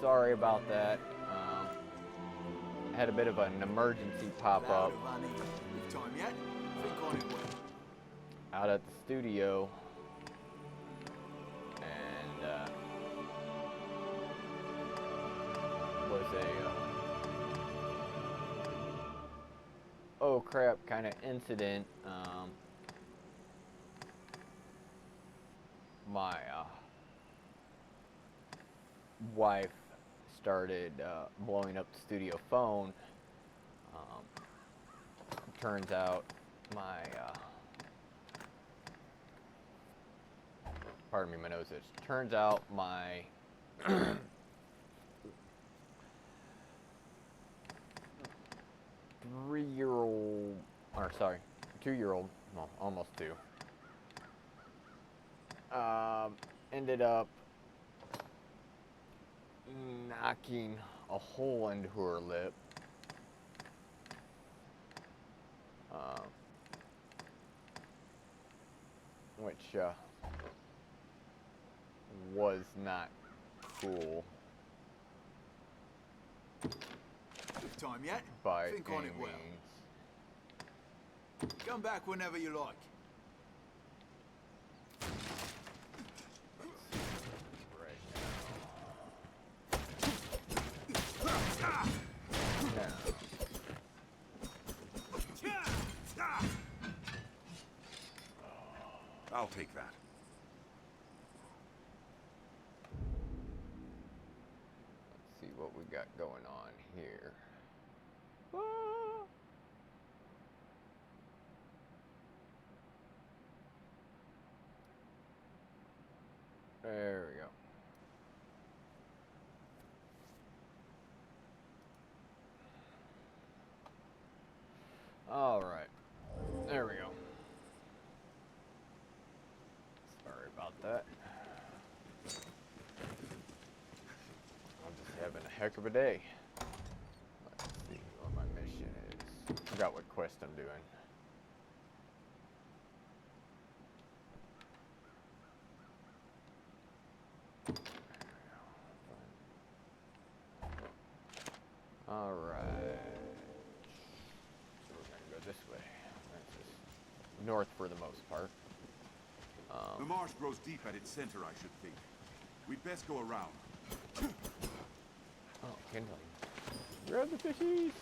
sorry about that. Had a bit of an emergency pop up out at the studio, and was a oh crap kind of incident. My wife started blowing up the studio phone. Turns out my pardon me, my nose itch. Turns out my 3-year-old, or sorry, 2-year-old, well, almost 2, ended up knocking a hole into her lip. Which was not cool. Time yet? By Think any on it well. means. Come back whenever you like. I'll take that. Let's see what we got going on here. There we go. All right. There we go. Sorry about that. I'm just having a heck of a day. Let's see what my mission is. Forgot what quest I'm doing. All right. So we're gonna go this way. That's just north for the most part. The marsh grows deep at its center, I should think. We'd best go around. Oh, kindling. Grab the fishies!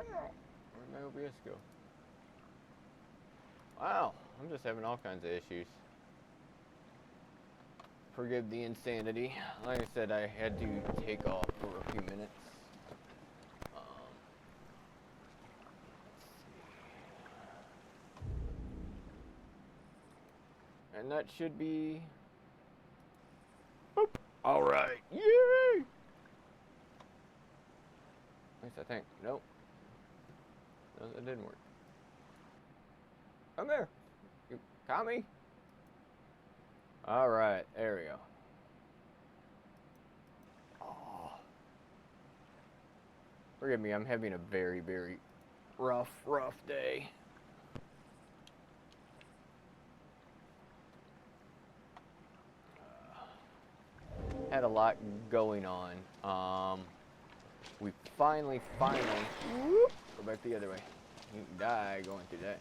Where'd my OBS go? Wow, I'm just having all kinds of issues. Forgive the insanity. Like I said, I had to take off for a few minutes. And that should be... Boop. All right. Yay! At least I think. Nope. No, that didn't work. Come here. You caught me? All right. There we go. Forgive me, I'm having a very, very rough day. Had a lot going on. We finally, whoop, go back the other way. You can die going through that.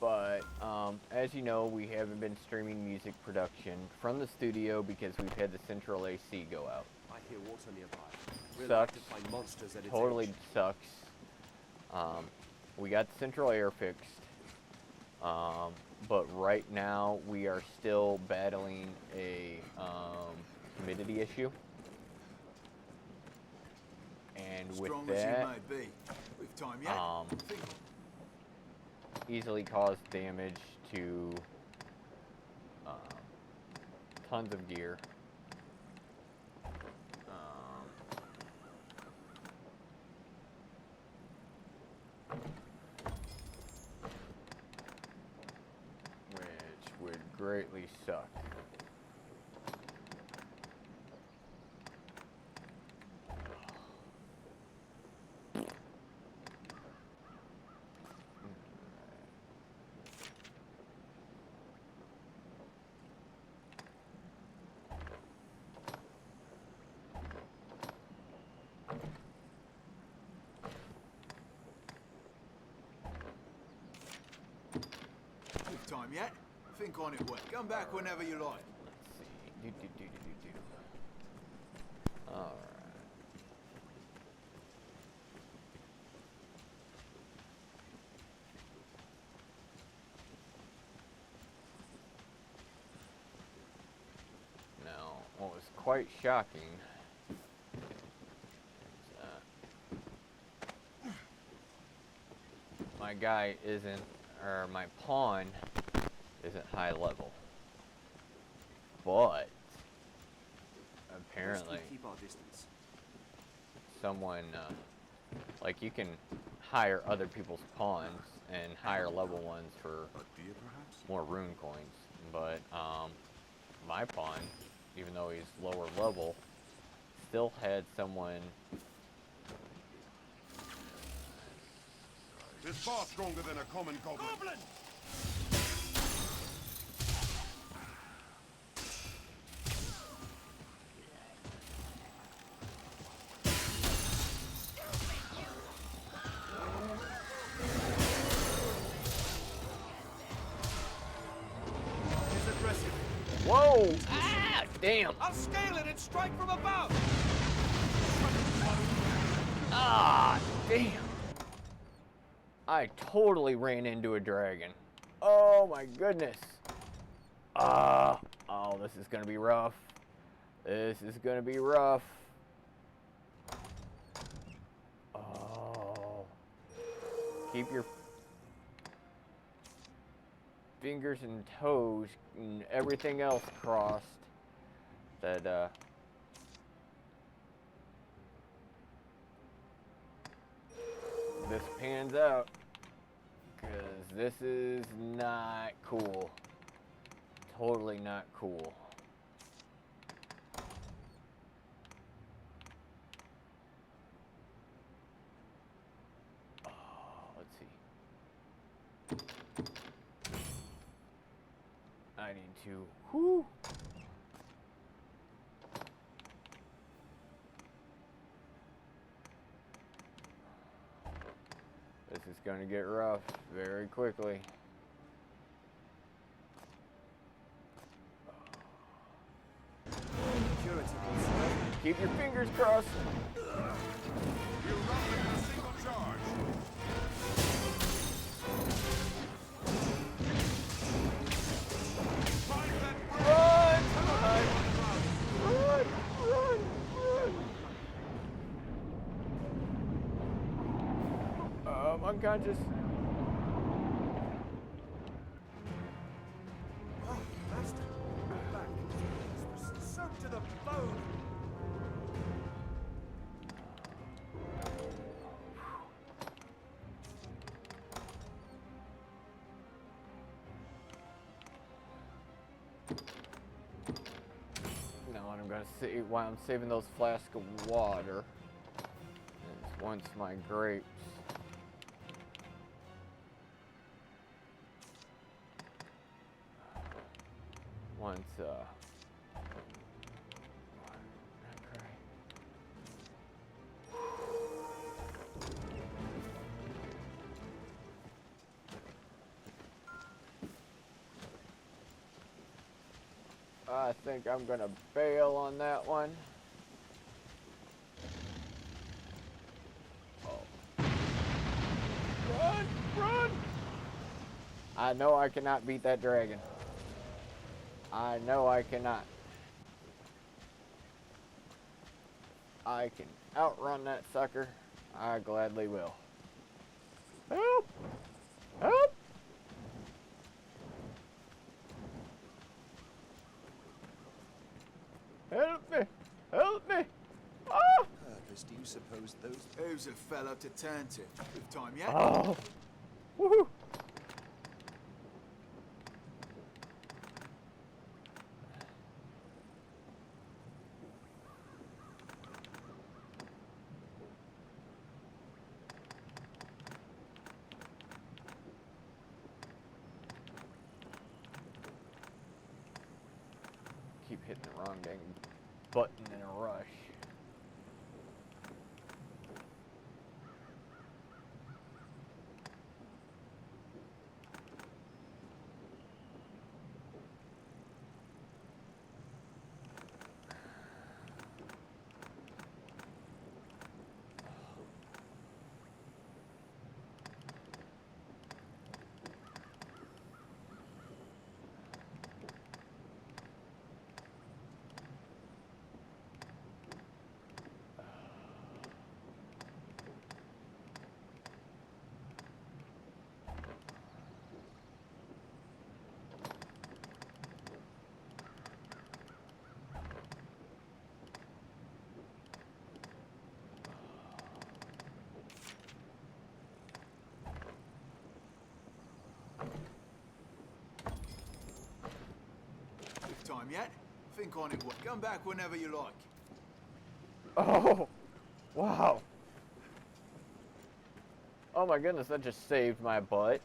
But as you know, we haven't been streaming music production from the studio because we've had the central AC go out. I hear water nearby. We're Sucks. like to find monsters at its Totally edge. sucks. We got the central air fixed. But right now we are still battling a humidity issue. And with Strong that, as you may be. With time yet? Think on it. easily cause damage to tons of gear. Which would greatly suck. With time yet? Think on it well. Come back whenever you like. Let's see. Alright. Now, what was quite shocking is my guy isn't, or my pawn isn't high level. But apparently Keep our distance. someone like you can hire other people's pawns and higher level ones for A deer, perhaps? more rune coins, but my pawn, even though he's lower level, still had someone. It's far stronger than a common goblin. It's aggressive. Whoa! Ah! Damn! I'll scale it and strike from above! Ah! Damn! I totally ran into a dragon. Oh my goodness! Oh, this is gonna be rough. This is gonna be rough. Oh. Keep your fingers and toes and everything else crossed that this pans out, because this is not cool. Totally not cool. Let's see. I need to. Whoo! This is going to get rough very quickly. Keep your fingers crossed. We'll rout them in a single charge. Find that Run! Run! Run! Run! I'm unconscious. Oh, master, go back. This was soaked to the bone. I'm gonna see while I'm saving those flasks of water. Is once my grapes. Once I think I'm gonna bail on that one. Oh. Run! Run! I know I cannot beat that dragon. I know I cannot. I can outrun that sucker. I gladly will. Help! Help! Help me! Help me! Ah! Purpose do you suppose those... Who's a fella to turn to? With time yet? Oh! Woohoo! Keep hitting the wrong dang button in a rush. With time yet? Think on it. Come back whenever you like. Oh! Wow! Oh my goodness, that just saved my butt.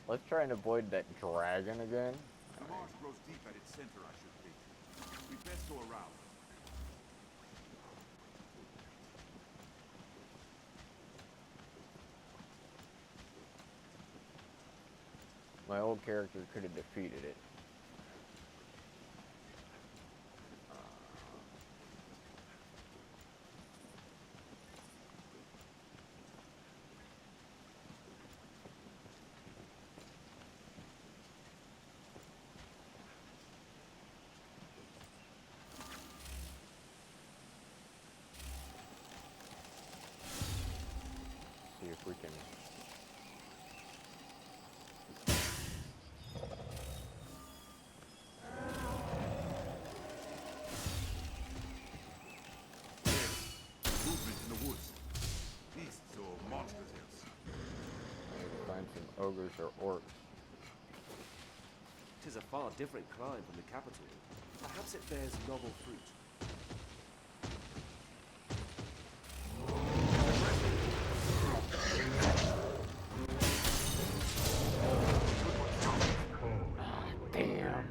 Let's try and avoid that dragon again. The marsh grows deep at its center, I should think. We'd best go around. My old character could have defeated it. See if we can. Movement in the woods. Beasts or monsters else. Find some ogres or orcs. Tis a far different climb from the capital. Perhaps it bears novel fruit. Damn.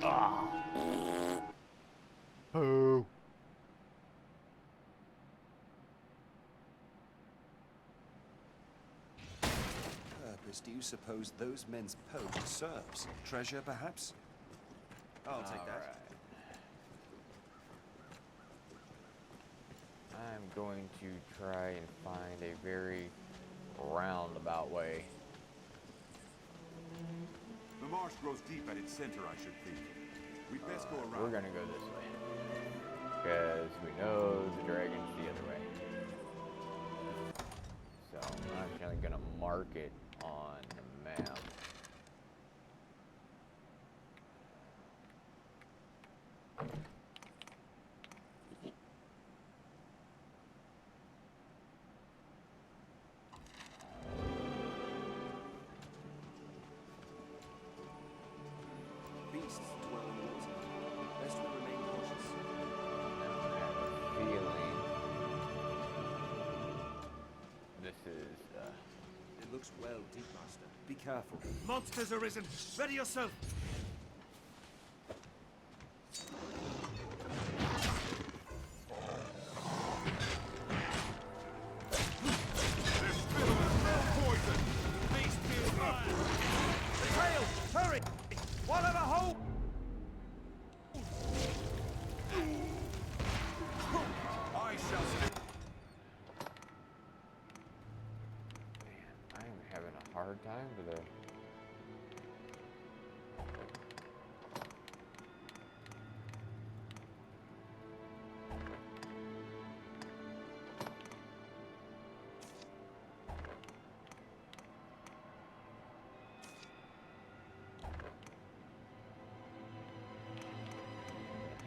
Ah. Oh. Purpose do you suppose those men's post serves? Treasure, perhaps? I'll take that. Alright. I'm going to try and find a very roundabout way. The marsh grows deep at its center, I should think. We'd best go around. We're gonna go this way. Because we know the dragon's the other way. So I'm actually gonna mark it on the map. works well, Deep Master. Be careful. Monsters arisen! Ready yourself! Hurry! One of a hole! I shall stay. Man, I'm having a hard time today.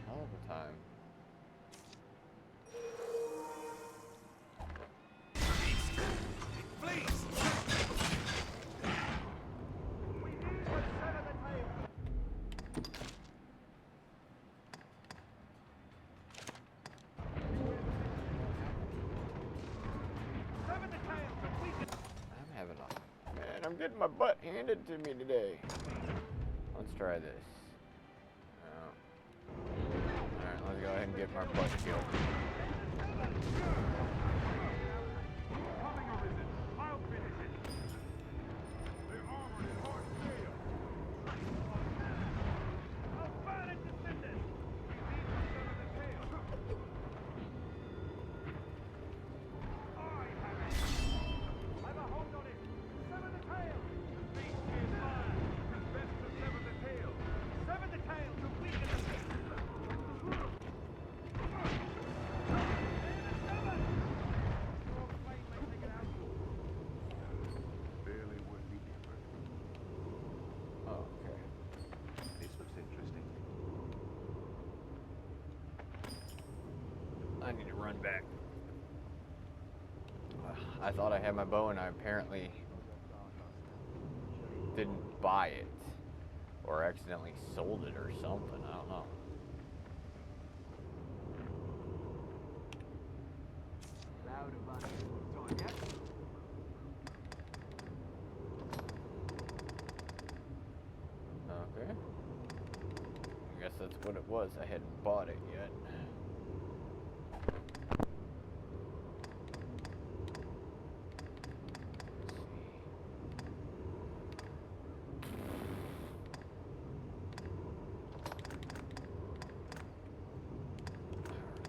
Hell of a time. Please! I'm having a... Man, I'm getting my butt handed to me today. Let's try this. Alright, let's go ahead and get my butt killed. Okay. This looks interesting. I need to run back. I thought I had my bow and I apparently didn't buy it. Or accidentally sold it or something. I don't know. Okay. I guess that's what it was. I hadn't bought it yet.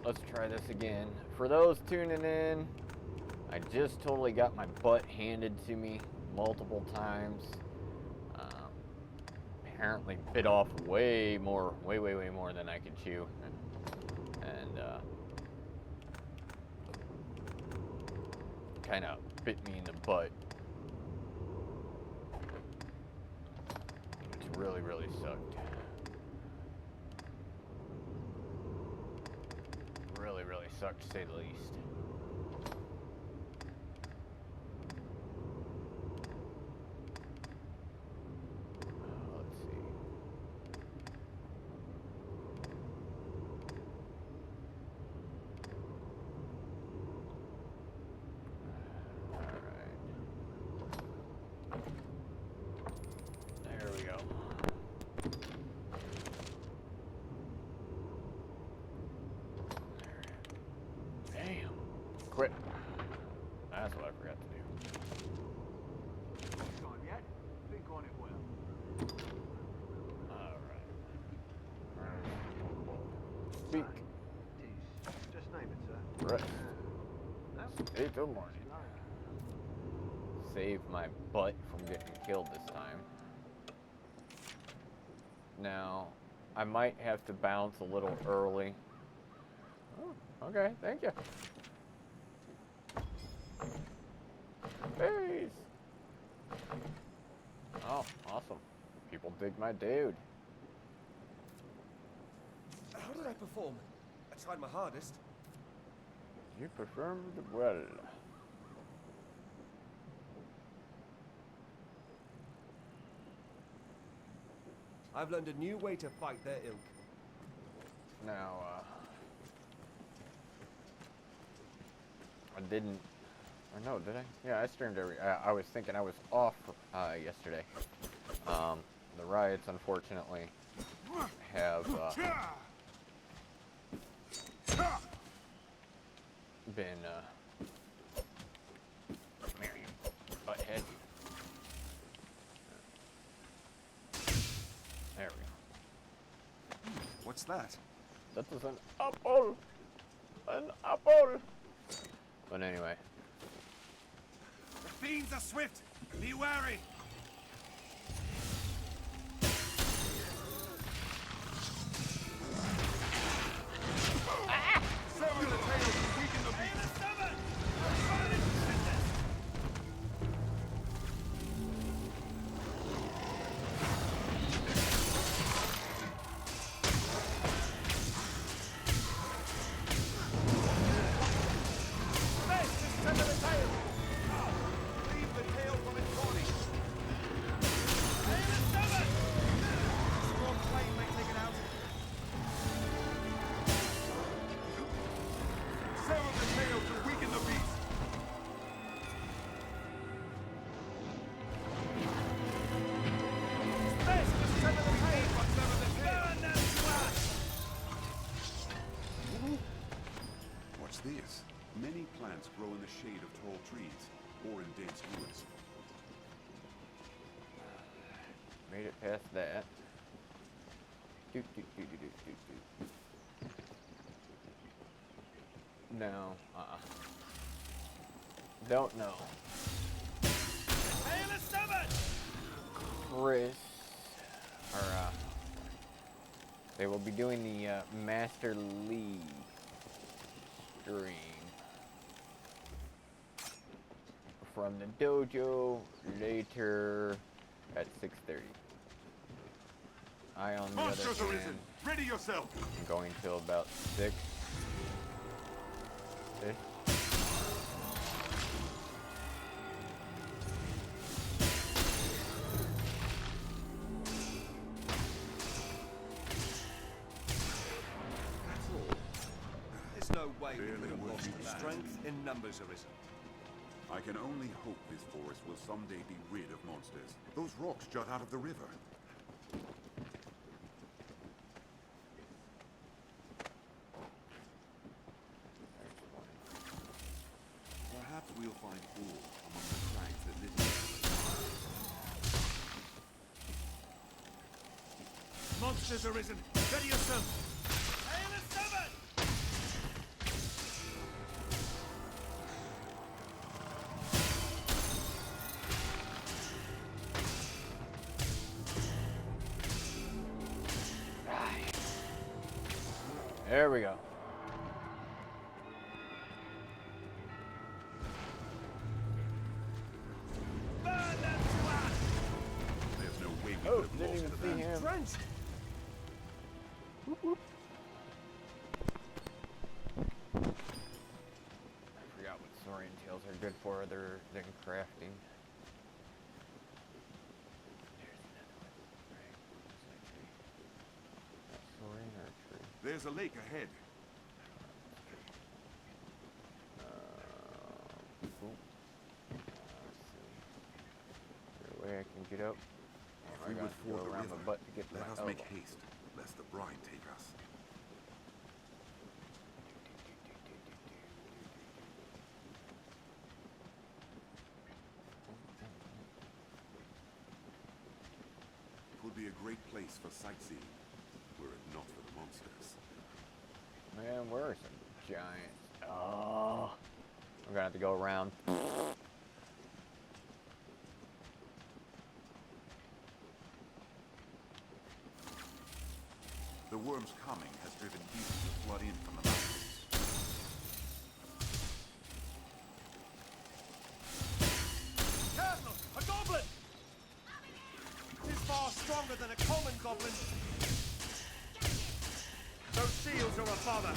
Let's try this again. For those tuning in, I just totally got my butt handed to me multiple times. Apparently bit off way more than I could chew. And kind of bit me in the butt. Which really sucked. Really sucked to say the least. Let's see. Alright. There we go. Damn. Quit. That's what I forgot to do. Time yet? Think on it well. Alright. Speak. Just name it, sir. Right. 8 till morning. Save my butt from getting killed this time. Now, I might have to bounce a little early. Oh, okay, thank you. Peace. Oh, awesome. People dig my dude. How did I perform? I tried my hardest. You performed well. I've learned a new way to fight their ilk. Now, I didn't Or no, did I? Yeah, I streamed I was thinking I was off yesterday. The riots, unfortunately, have been Mary, butthead. There we go. What's that? That is an apple. An apple. But anyway. The fiends are swift. Be wary. Sever the tails and weaken the beast. Leave the tail from its body. Strong flame may take it out. Sever the tail to weaken the beast. What's this? Many plants grow in the shade of tall trees or in dense woods. Made it past that. Doot, doot, doot, doot, doot, doot, doot. No, don't know. Chris, or they will be doing the Master Lee stream from the dojo later at 6:30. I, on the Monsters other arisen. hand, Ready yourself. am going till about 6. There's no way we Barely could have worth lost the the land. strength in numbers arisen. I can only hope this forest will someday be rid of monsters. Those rocks jut out of the river. Perhaps we'll find ore among the crags that litter. Monsters arisen. Ready yourself. There we go. There's no way we Oh, could have didn't lost even the see land. him. Drenched. I forgot what saurian tails are good for other than crafting. There's another one. Right. What's that tree? That saurian or a tree? There's a lake ahead. Cool. Let's see. Is there a way I can get up? If I we got would to go ford the around river, my butt to get to let my us elbow. make haste, lest the bride take us. It would be a great place for sightseeing, were it not for the monsters. Man, where are some giants? Oh, we're gonna have to go around. The worm's coming has driven beasts to flood in from the mountains. Cardinal, a goblin! He's far stronger than a common goblin. Those shields are a bother.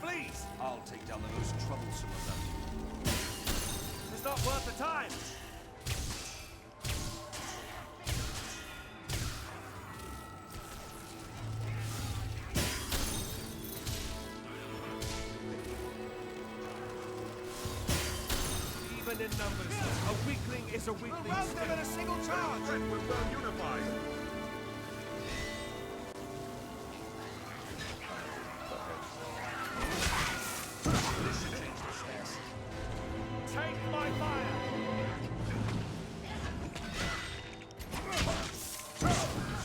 Please, I'll take down the most troublesome of them. it's not worth the time. in numbers. A weakling is a weakling. We'll rout them in a single charge! We're well unified. This should change the stance. Take my fire!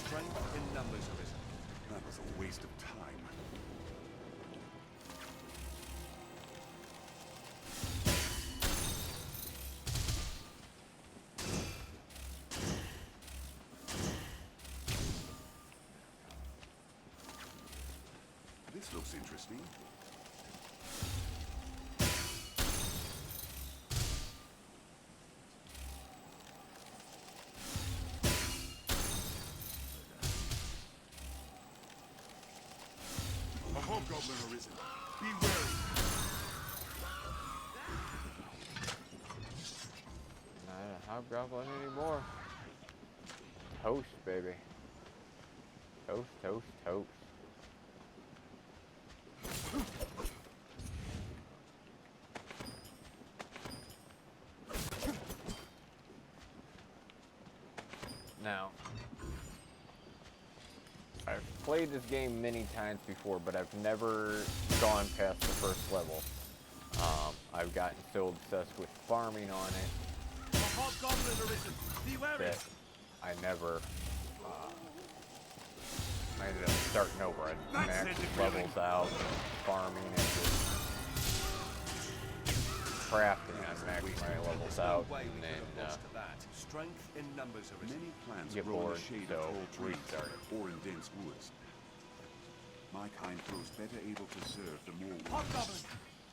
Strength in numbers arisen. That was a waste of time. This looks interesting. A hobgoblin arisen. Be wary. Not a hobgoblin anymore. Toast, baby. Toast, toast, toast. Now, I've played this game many times before, but I've never gone past the first level. I've gotten so obsessed with farming on it A hobgoblin arisen. Be wary! that I never, I ended up starting over. I maxed levels out, farming, and just crafting. I maxed my levels out, and then Strength in numbers arisen. Many plants Get grow in bored, the shade so of tall trees restart it. or in dense woods. My kind grows better able to serve the more wood. Hobgoblin!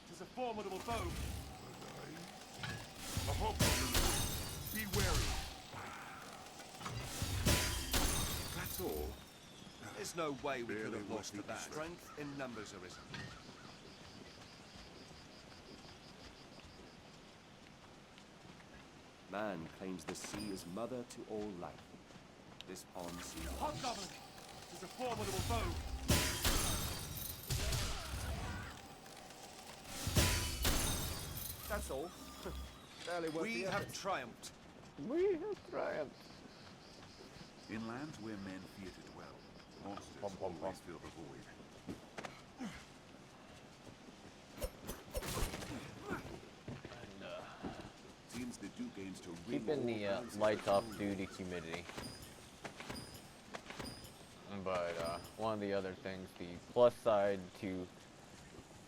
Tis a formidable foe. A hobgoblin. Be wary. That's all. There's no way we could Barely have lost to worth the that. effort. Strength in numbers arisen. Man claims the sea is mother to all life. This pond sees Hobgoblin! Tis a formidable foe. That's all. Barely worth We the have effort. triumphed. we have triumphed. In lands where men fear to dwell, monsters Bum, bum, bum. always fill the void. Seems they do games to ring Keeping all the kinds of lights off food. due to humidity. But one of the other things, the plus side to,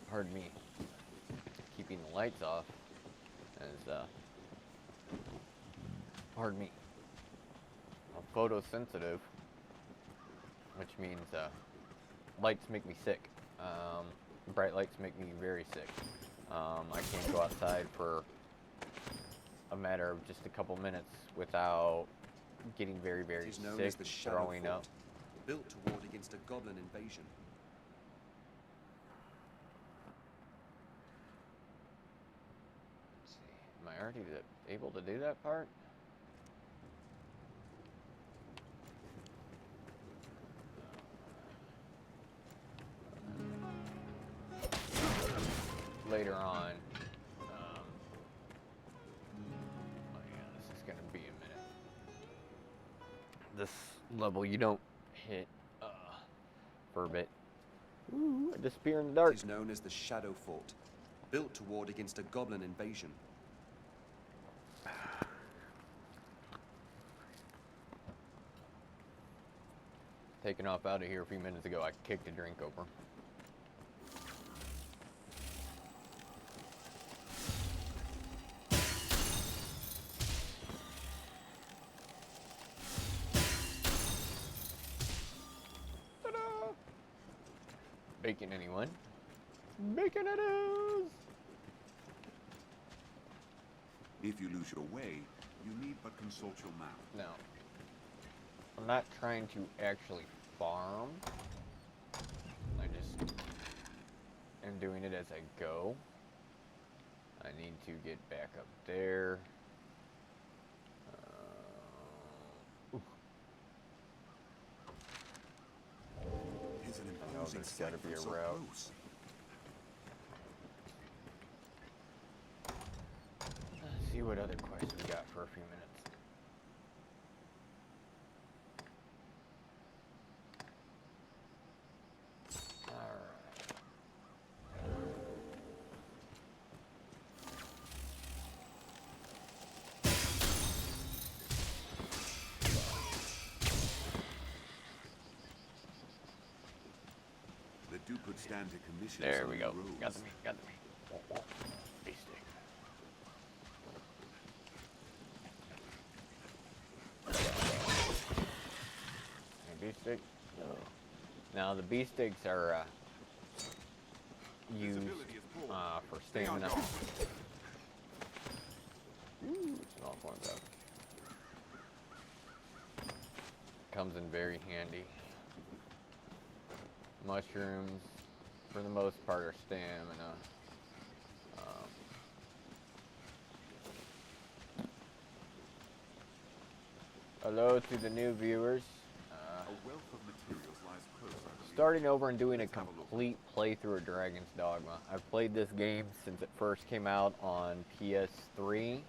pardon me, keeping the lights off is, pardon me, I'm photosensitive, which means lights make me sick. Bright lights make me very sick. I can't go outside for a matter of just a couple minutes without getting very, It It is is known sick, as the Shadow throwing Fort, up. built to ward against a goblin invasion. Let's see. Am I already able to do that part? Later on. Oh yeah, this is gonna be a minute. This level you don't hit for a bit. Ooh, I disappear in the dark. It is known as the Shadow Fort, built to ward against a goblin invasion. Taking off out of here a few minutes ago, I kicked a drink over. Ta-da! Bacon, anyone? Bacon it is! If you lose your way, you need but consult your map. No. I'm not trying to actually farm. I just am doing it as I go. I need to get back up there. Oof. Here's an I know imposing there's gotta sight be from a so route. close. Let's see what other questions we got for a few minutes. The Duke could stand to commission. There some we go. rules. Got the meat. Got the meat. Beef stick. Any beef stick? No. Now the beef sticks are used for stamina. Ooh, small corn's up. Comes in very handy. Mushrooms, for the most part, are stamina. Hello to the new viewers. A wealth of materials lies close, I believe. Starting over and doing a complete playthrough of Dragon's Dogma. I've played this game since it first came out on PS3,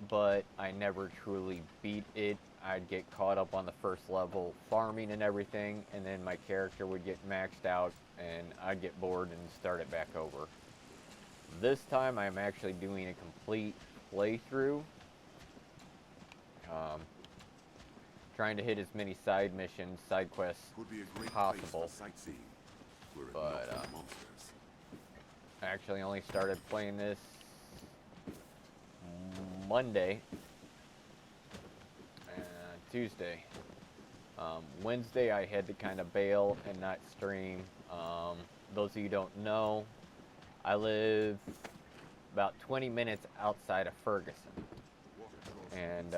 but I never truly beat it. I'd get caught up on the first level farming and everything, and then my character would get maxed out and I'd get bored and start it back over. This time I'm actually doing a complete playthrough. Trying to hit as many side missions, side quests Would be a great possible. place for sightseeing, were it But, not for the monsters. I actually only started playing this Monday and Tuesday. Wednesday I had to kind of bail and not stream. Those of you who don't know, I live about 20 minutes outside of Ferguson. And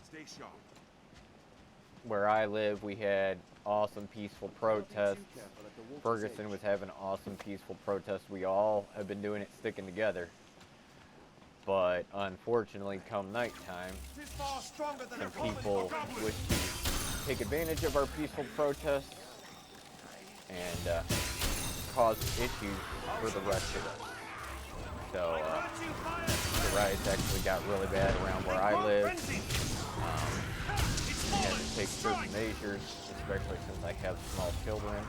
Stay sharp. where I live, we had awesome peaceful protests. Ferguson was having awesome peaceful protests. We all have been doing it sticking together. But unfortunately, come nighttime, This is far stronger than a some common people goblin. wish to take advantage of our peaceful protests and cause issues for the rest of us. So the riots actually got really bad around where I live. We had to take certain measures, especially since I have small children.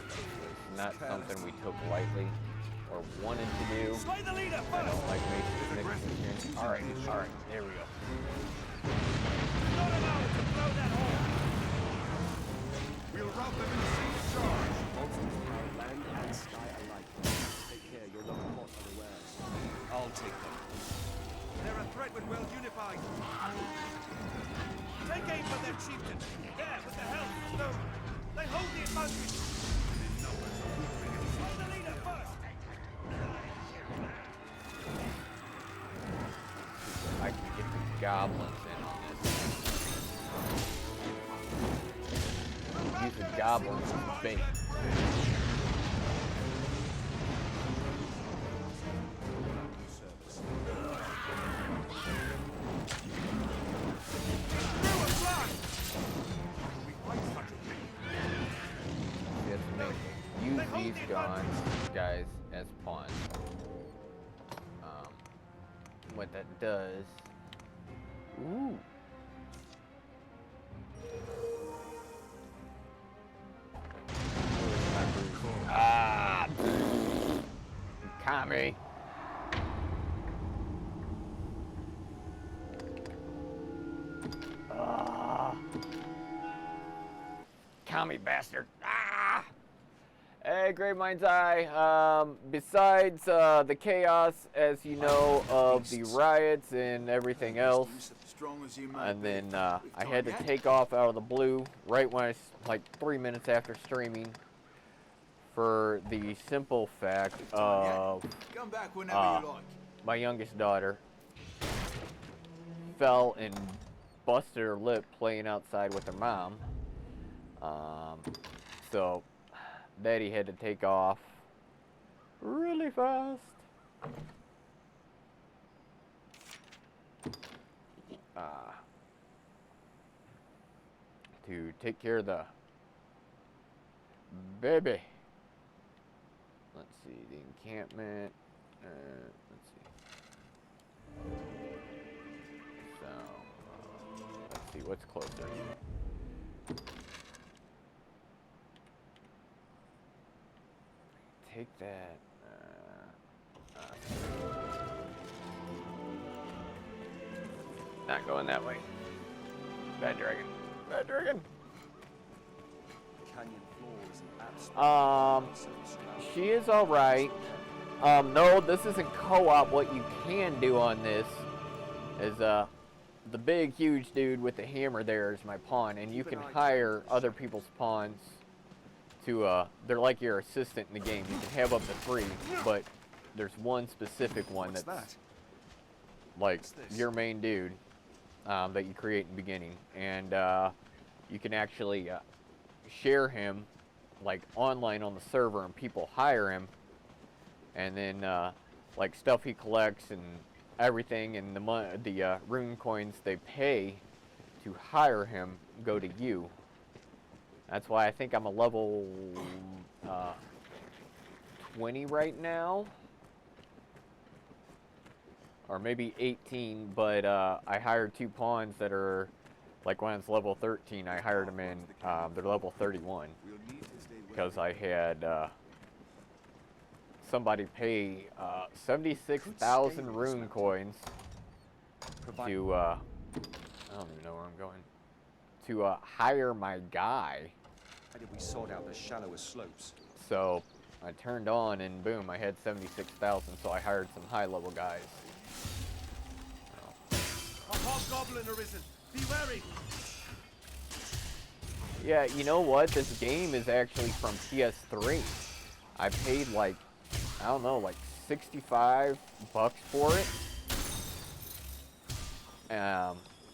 It's not something we took lightly or wanted to do. Slay the leader I first. don't like making Alright, there we go. Not allowed to blow that horn. We'll rout them in a single charge. Monsters are land and sky alike. Take care, you're not caught unawares. I'll take them. They're a threat when well unified. Take aim for their chieftain. There, with the helm stone. They hold the advantage. Slay the leader first. I can get the goblins in on this. Use the goblins as bait. Use these guys as pawns. What that does. Ooh. Ah! Commie. Commie bastard. Ah! Hey, Great Mind's Eye. Besides the chaos, as you know, of the riots and everything else, Strong as you may and be. then We've I time had to yet? take off out of the blue right when like 3 minutes after streaming for the simple fact of Come back whenever you like. my youngest daughter fell and busted her lip playing outside with her mom. So Daddy had to take off really fast. To take care of the baby. Let's see, the encampment. let's see. So, let's see, what's closer? Take that. Not going that way. Bad dragon. Bad dragon. Canyon floor is an absolute She is alright. No, this isn't co-op. What you can do on this is, the big, huge dude with the hammer there is my pawn, and you can hire other people's pawns to, they're like your assistant in the game. You can have up to 3, but there's one specific one that's like your main dude that you create in the beginning, and you can actually share him like online on the server, and people hire him, and then like stuff he collects and everything, and the rune coins they pay to hire him go to you. That's why I think I'm a level 20 right now, or maybe 18, but I hired 2 pawns that are, like when it's level 13, I hired them in, they're level 31, because I had somebody pay 76,000 rune coins to, I don't even know where I'm going, to hire my guy. We sought out the shallowest slopes. So I turned on and boom, I had 76,000, so I hired some high-level guys. A hobgoblin arisen. Be wary. Yeah, you know what? This game is actually from PS3. I paid like, I don't know, like $65 for it.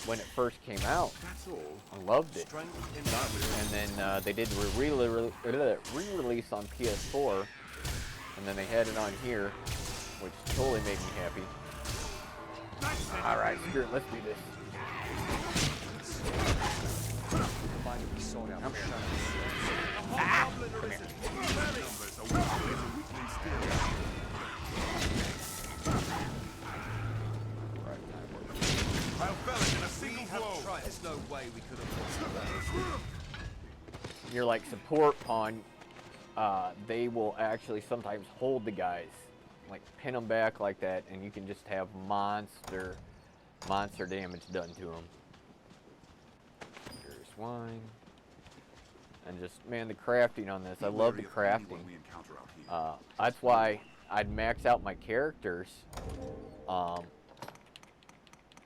When it first came out. That's all. I loved it. And then they did re-release on PS4, and then they had it on here, which totally made me happy. Alright, screw it, let's do this. Provided we sought out the shallowest slopes. A hobgoblin arisen. Be wary. Numbers are weakling still. I'll fell it in a single blow. There's no way we could have Your like support pawn, they will actually sometimes hold the guys, like pin them back like that, and you can just have monster damage done to them. Here's wine, and just man, the crafting on this, I love the crafting. That's why I'd max out my characters,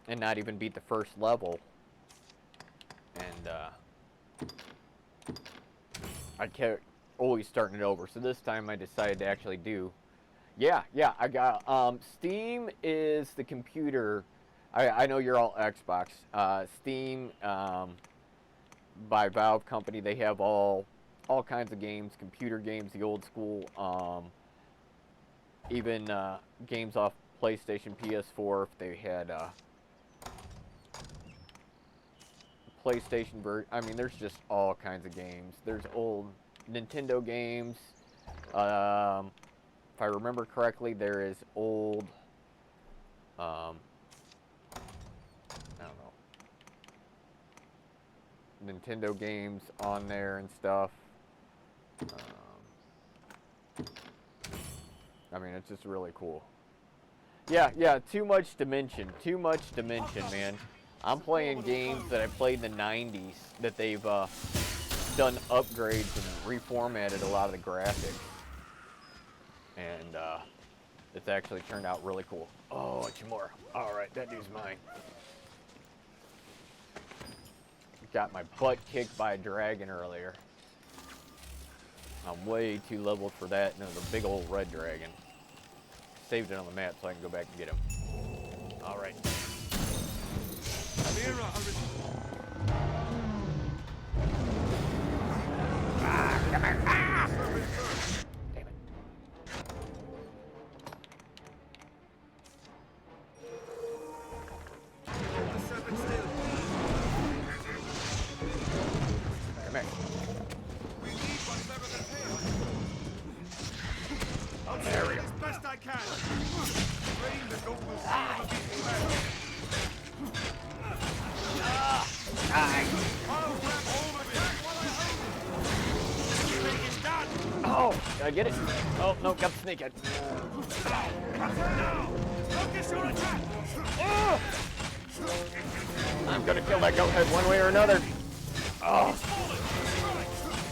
and not even beat the first level, and I kept always starting it over. So this time I decided to actually do, yeah, I got, Steam is the computer, I know you're all Xbox, Steam, by Valve Company, they have all kinds of games, computer games, the old school, even games off PlayStation, PS4, if they had, PlayStation version. I mean, there's just all kinds of games. There's old Nintendo games. If I remember correctly, there is old, I don't know, Nintendo games on there and stuff. I mean, it's just really cool. Yeah, too much to mention, man. I'm playing games that I played in the 90s that they've done upgrades and reformatted a lot of the graphics. And it's actually turned out really cool. Oh, a Chamorro. Alright, that dude's mine. Got my butt kicked by a dragon earlier. I'm way too leveled for that, and it was a big old red dragon. Saved it on the map so I can go back and get him. Alright. Mira arisen. Damn it. The serpent still. Come here. We need what's ever the tail. I'll There we do go. as best I can. Did I get it? Oh, no, got the snake head. Focus your attack! I'm gonna kill that goat head one way or another. Oh.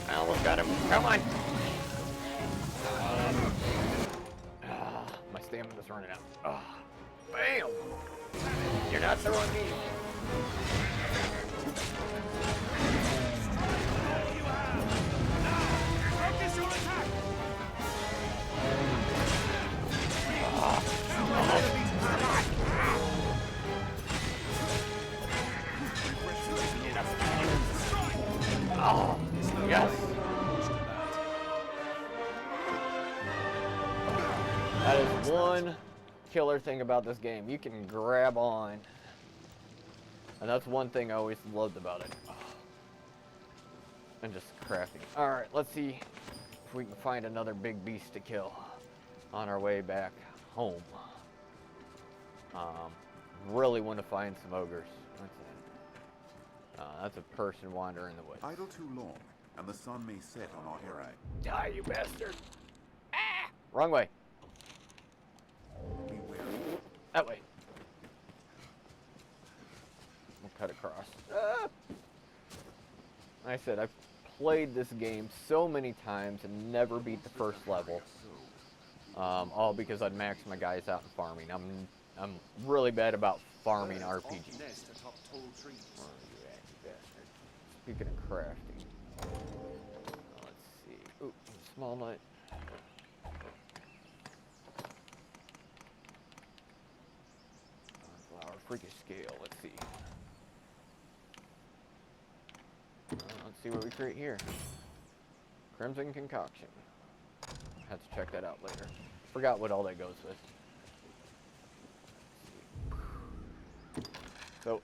I almost got him. Come on. My stamina's running out. Bam! You're not throwing me. Focus your attack! Oh, yes. That is one killer thing about this game. You can grab on. And that's one thing I always loved about it. And just crafting. Alright, let's see if we can find another big beast to kill on our way back home. Really want to find some ogres. That's a person wandering the woods. Idle too long, and the sun may set on our errand. Die, you bastard! Ah! Wrong way. Beware. That way. We'll cut across. Like I said, I've played this game so many times and never beat the first level. All because I'd max my guys out in farming. I'm really bad about farming RPGs. Nest atop tall trees. Where are you at, you bastard? Speaking of crafting. Let's see. Ooh, small nut. Flower, freakish scale. Let's see. Let's see what we create here. Crimson concoction. Have to check that out later. Forgot what all that goes with. So,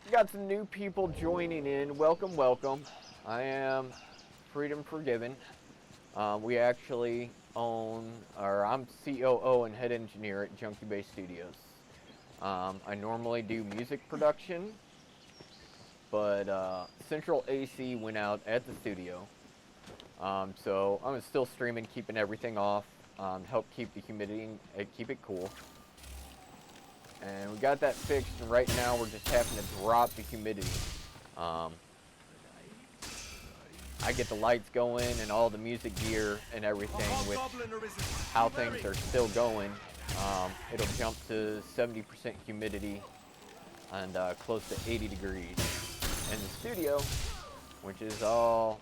we got some new people joining in. Welcome, welcome. I am Freedom Forgiven. We actually own, or I'm COO and head engineer at Junkie Bay Studios. I normally do music production, but Central AC went out at the studio. So I'm still streaming, keeping everything off, help keep the humidity and keep it cool. And we got that fixed, and right now we're just having to drop the humidity. I get the lights going and all the music gear and everything with how things are still going. It'll jump to 70% humidity and close to 80 degrees in the studio, which is all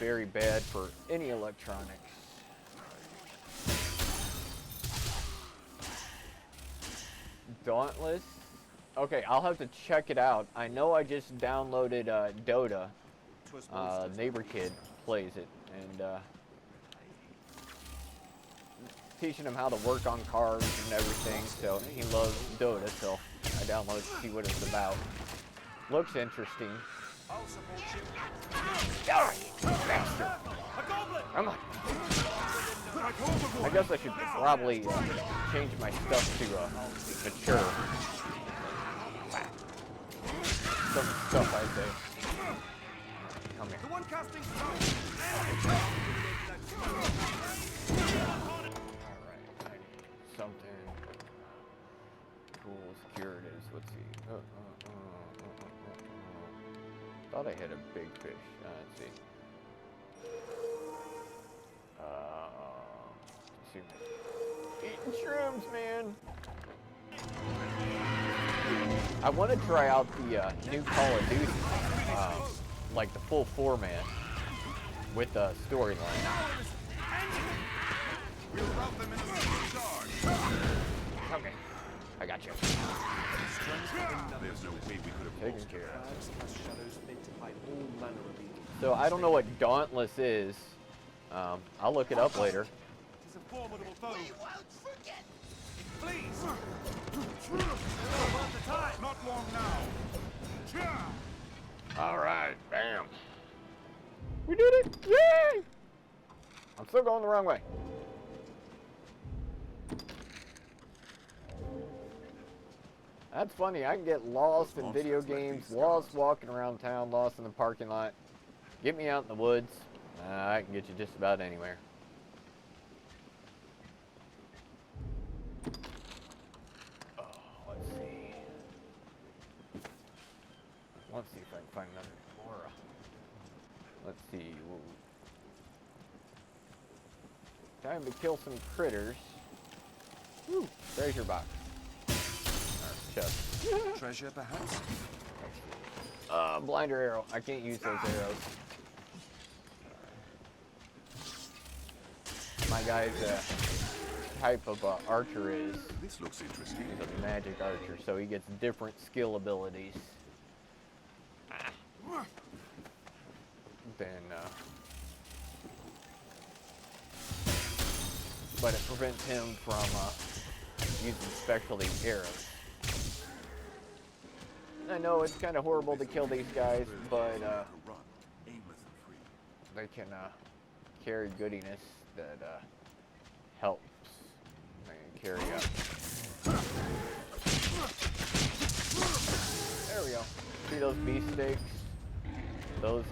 very bad for any electronics. Dauntless? Okay, I'll have to check it out. I know I just downloaded Dota. Neighbor kid plays it, and teaching him how to work on cars and everything, so he loves Dota, so I downloaded to see what it's about. Looks interesting. I'll support you. Bastard. A goblin! Come on. I guess I should probably change my stuff to mature. Some stuff, I say. Come here. The one casting Alright, I need something cool, secure it is. Let's see. Thought I hit a big fish. Let's see. Eating shrooms, man. I want to try out the new Call of Duty, like the full format with the storyline. Okay, I got you. There's no way we could have Taken care of. Clouds cast shadows meant to hide all manner of evil. So I don't know what Dauntless is. I'll look it up later. It is a formidable foe. We won't forget. Please. Worth the time. Not long now. All right, bam. We did it! Yay! I'm still going the wrong way. That's funny. I can get lost in video games, lost walking around town, lost in the parking lot. Get me out in the woods. I can get you just about anywhere. Let's see if I can find another aura. Let's see. Whoa. Time to kill some critters. Woo! Treasure box. Or chest. Treasure, perhaps? Blinder arrow. I can't use those arrows. My guy's type of archer is. This looks interesting. He's a magic archer, so he gets different skill abilities. But it prevents him from using specialty arrows. I know it's kind of horrible to kill these guys, but they can carry goodiness that helps. They can carry up. There we go. See those beef steaks? Those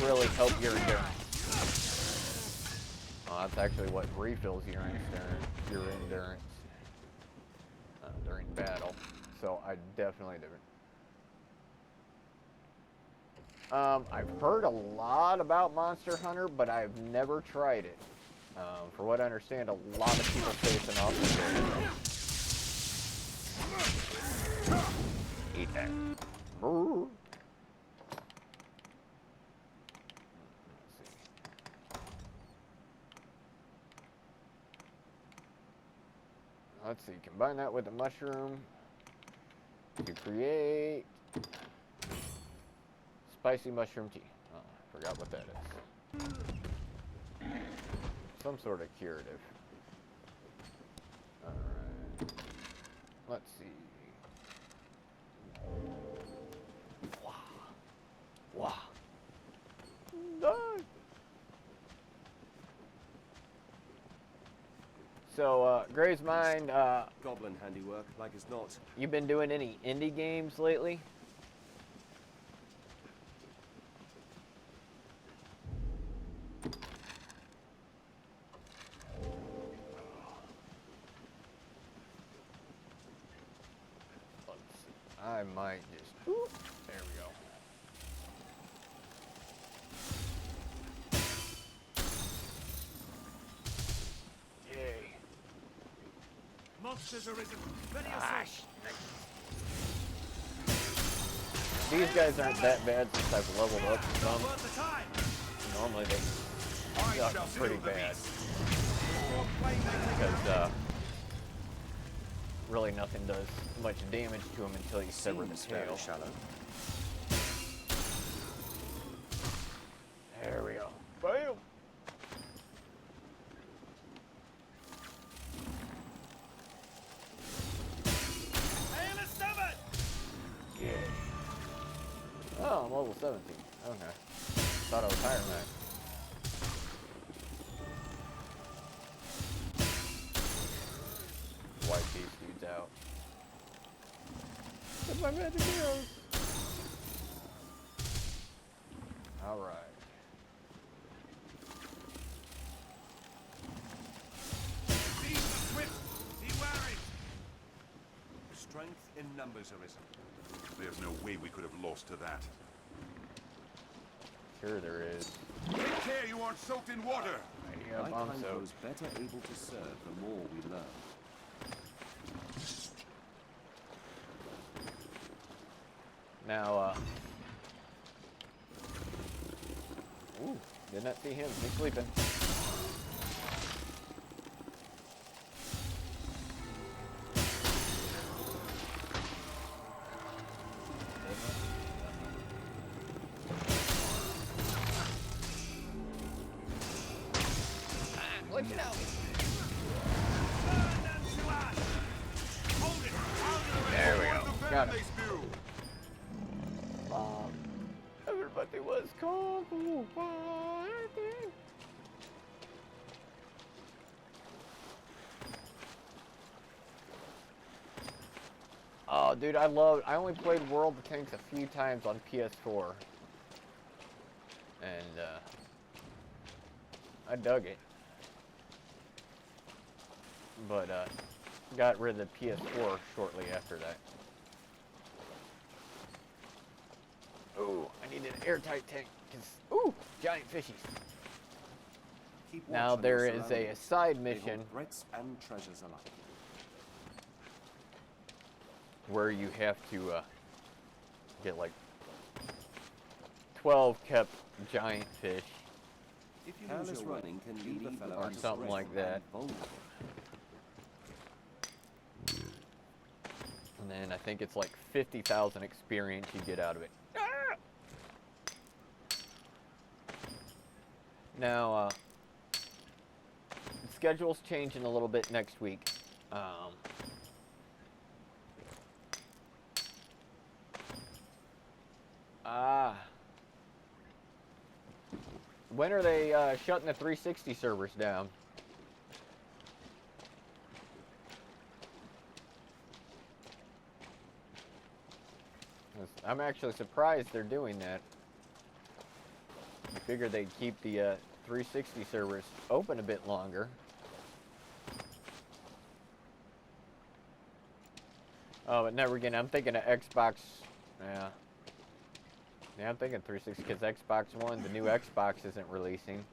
really help your endurance. That's actually what refills your endurance during battle. So I definitely do it. I've heard a lot about Monster Hunter, but I've never tried it. For what I understand, a lot of people say it's an awesome game. Eat that. Brr. Let's see, combine that with the mushroom to create spicy mushroom tea. Oh, I forgot what that is. Some sort of curative. Alright. Let's see. Wow. Wow. Die. So, Gray's Mind, Goblin handiwork, like it's not. you been doing any indie games lately? Let's see. I might just... Ooh, there we go. Yay. Monsters arisen. Ready Gosh. These guys aren't that bad since I've leveled up some. Worth the time. Normally they suck pretty bad. More playmaking. Because really nothing does much damage to them until you sever the Seems very tail. shallow. There we go. Bam! Hail is severed. Yeah. Oh, I'm level 17. Okay. Thought I was higher than that. Wipe these dudes out. Get my magic arrows! Alright. These are swift. Be wary. Strength in numbers arisen. There's no way we could have lost to that. Sure there is. Take care you aren't soaked in water! Yep, I'm Lifetime so. grows better able to serve the more we learn. Now, ooh, did not see him. He's sleeping. Look it out. Burn them to ash. Hold it. There we go. Got it. Spew. Everybody was kung fu fighting. Oh, dude, I only played World of Tanks a few times on PS4. And, I dug it. But, got rid of the PS4 shortly after that. airtight tank. 'Cause, ooh, giant fishies. Keep watch Now on your there is a surroundings. side They hold mission threats and treasures alike. where you have to get like 12 kept giant fish. If you lose your running, can leave the fellow or something like that. vulnerable. And then I think it's like 50,000 experience you get out of it. Now, the schedule's changing a little bit next week. When are they shutting the 360 servers down? I'm actually surprised they're doing that. I figured they'd keep the 360 servers open a bit longer. Oh, but never again. I'm thinking of Xbox. Yeah. Yeah, I'm thinking 360 because Xbox One, the new Xbox isn't releasing.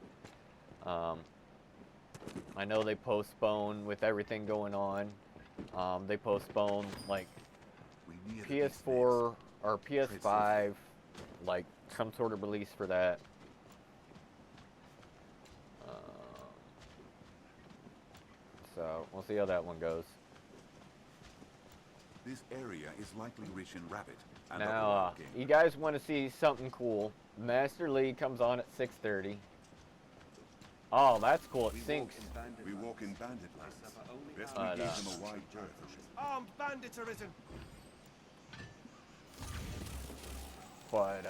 I know they postponed with everything going on. They postponed like PS4 or PS5, like some sort of release for that. So we'll see how that one goes. This area is likely rich in rabbit and other Now, wild game. you guys want to see something cool? Master League comes on at 6:30. Oh, that's cool. It sinks. We walk in bandit lands. Best But, we gave them a wide berth. Armed bandits arisen. But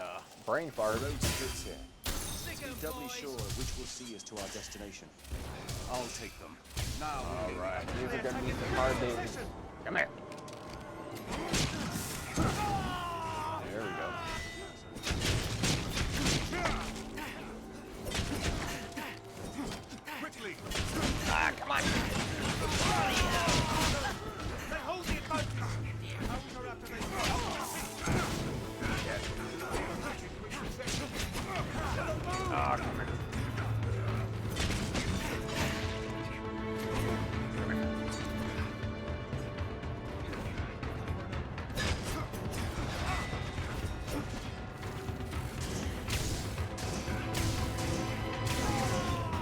brain fart. The road splits here. Be doubly sure which will see us to our destination. I'll take them. Now. All right, these are gonna be some hard days. Come here. There we go. Quickly. Ah, come on. They hold the advantage. Counter after they Ah, come here.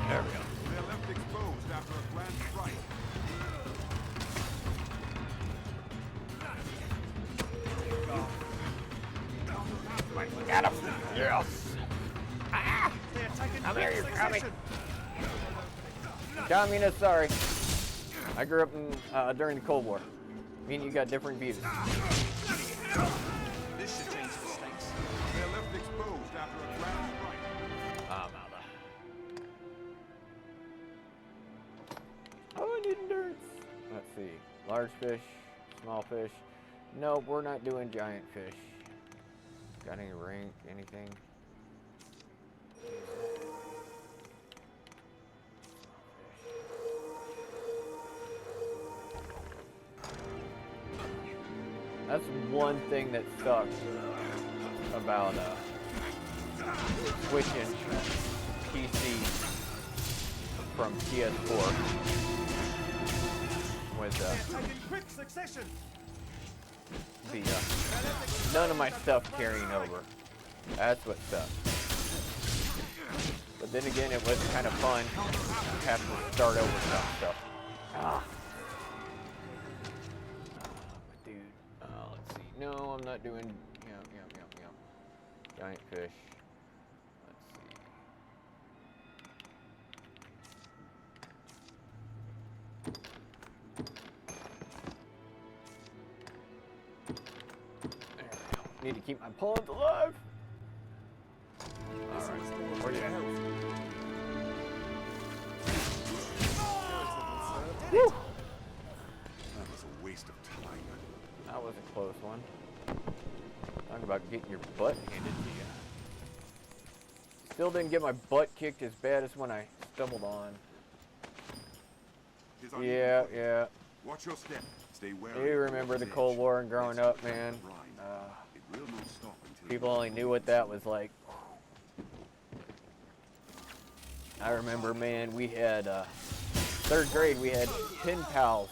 There we go. They're left exposed after a grand strike. Got him. Yes. They're taking Come here, you're quick coming. succession. Communist, sorry. I grew up in during the Cold War. Me and you got different views. This should change the stakes. They're left exposed after a grand strike. Mother. Oh, I need endurance. Let's see. Large fish, small fish. Nope, we're not doing giant fish. Got any rank, anything? That's one thing that sucks about switching PC from PS4 with They're taking quick succession. the none of my stuff carrying over. That's what sucks. But then again, it was kind of fun to have to start over some stuff. Ah. But dude, let's see. No, I'm not doing. Giant fish. Let's see. There we go. Need to keep my pawns alive. All right. Where you at? Woo! That was a waste of time. That was a close one. Talk about getting your butt handed to you. Still didn't get my butt kicked as bad as when I stumbled on. His uneven Yeah, footing. yeah. Watch your step. Stay wary. You of the remember the edge. Cold War and growing Let's up, protect man. the brine. It will not stop until People you- only knew what that was like. I remember, man, we had, 3rd grade, we had pen pals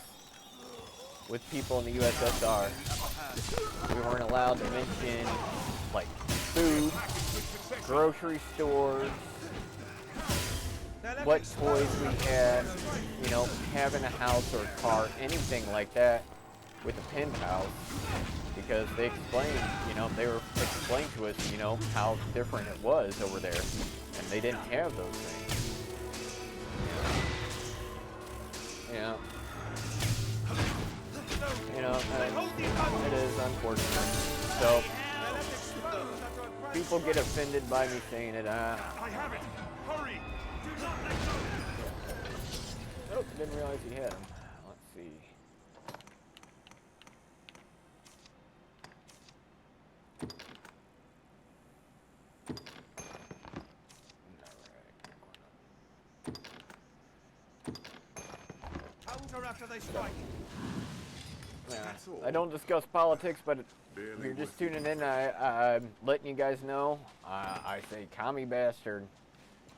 with people in the USSR. We weren't allowed to mention, like, food, grocery stores, what toys we had, you know, having a house or a car, anything like that with the pen pals, because they explained, you know, they were explained to us, you know, how different it was over there, and they didn't have those things. You know, it is unfortunate. So, people get offended by me saying it. I have it. Hurry. Do not let go. Oh, didn't realize he had him. Let's see. Counter after they strike. Yeah, I don't discuss politics, but if you're just tuning in, I'm letting you guys know, I say commie bastard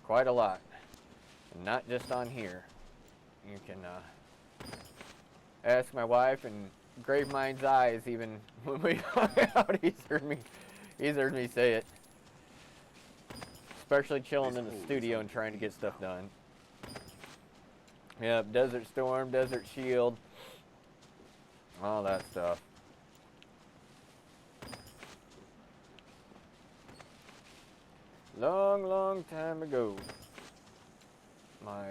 quite a lot. And not just on here. You can ask my wife, and Grave Mind's Eyes, even when we hung out, he's heard me say it. Especially chilling in the studio and trying to get stuff done. Yep, Desert Storm, Desert Shield, all that stuff. Long, long time ago. My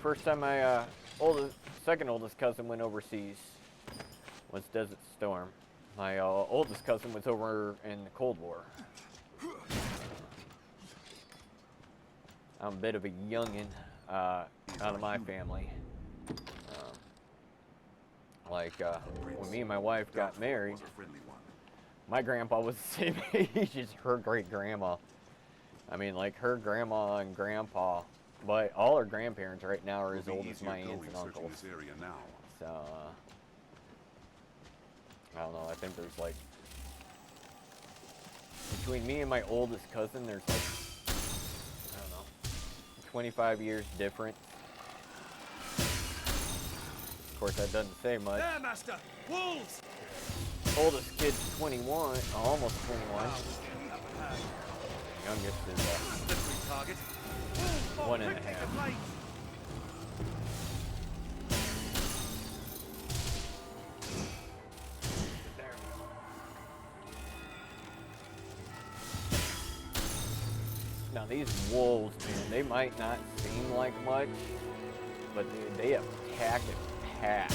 first time my second oldest cousin went overseas was Desert Storm. My oldest cousin was over in the Cold War. I'm a bit of a youngin' out of my family. When me and my wife got married, my grandpa was the same age as her great-grandma. I mean, like, her grandma and grandpa, but all her grandparents right now are as old as my aunts and uncles. So, I don't know, I think there's, like, between me and my oldest cousin, there's, like, I don't know, 25 years difference. Of course, that doesn't say much. There, master! Wolves! Oldest kid's 21, almost 21. Youngest is Target. 1.5. Now these wolves, man, they might not seem like much, but they attack and pack,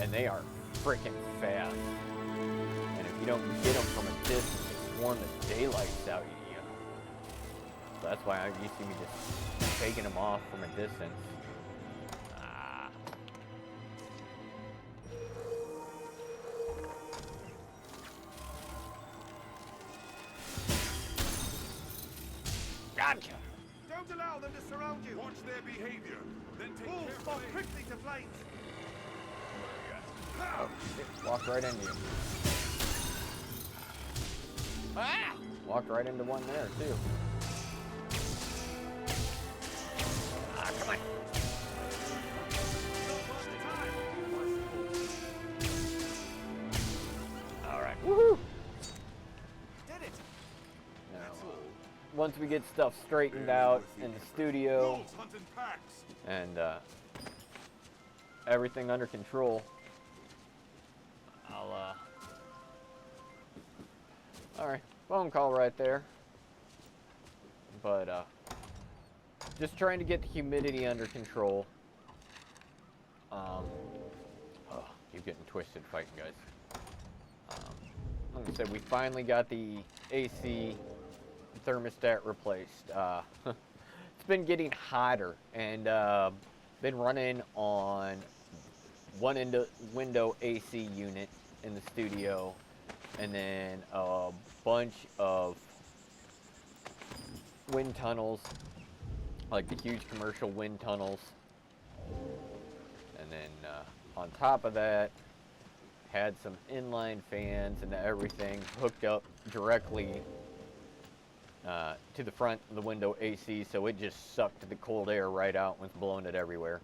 and they are freaking fast. And if you don't get them from a distance, they swarm the daylights out of you. So that's why you see me just taking them off from a distance. Gotcha! Don't allow them to surround you! Watch their behavior, then take Wolves careful fall aim. quickly to flames! Oh, shit. Walked right into you. Ah! Walked right into one there, too. Ah, come on. Alright. Woohoo! Did it! Now, once we get stuff straightened out in the studio Wolves hunt in packs. and everything under control, I'll alright, phone call right there. But just trying to get the humidity under control. Oh, keep getting twisted fighting, guys. Like I said, we finally got the AC thermostat replaced. It's been getting hotter, and been running on one window AC unit in the studio, and then a bunch of wind tunnels, like the huge commercial wind tunnels. And then on top of that, had some inline fans and everything hooked up directly to the front of the window AC, so it just sucked the cold air right out and was blowing it everywhere.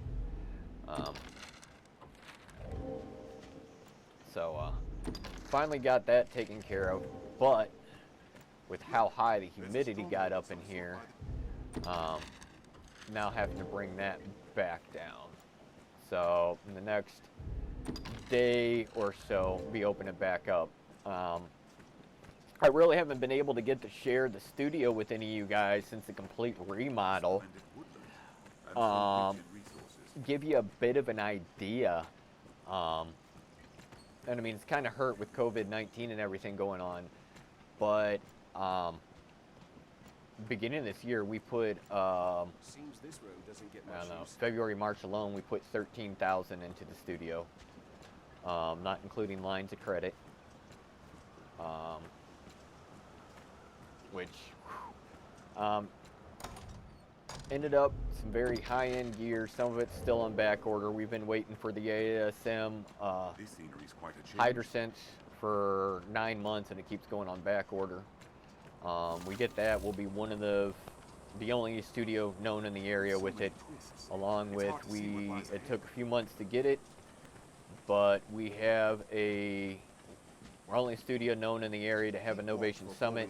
Finally got that taken care of, but with how high the humidity got up in here, now having to bring that back down. So in the next day or so, we open it back up. I really haven't been able to get to share the studio with any of you guys since the complete remodel. Give you a bit of an idea. And I mean, it's kind of hurt with COVID-19 and everything going on, but beginning of this year, we put Seems this road doesn't get I much don't know, use. February, March alone, we put $13,000 into the studio, not including lines of credit, which ended up some very high-end gear. Some of it's still on back order. We've been waiting for the ASM This scenery's quite a change. Hydrosense for 9 months, and it keeps going on back order. We get that, we'll be one of the only studio known in the area with it, along with it took a few months to get it, but we have we're only studio known in the area to have a Novation Summit.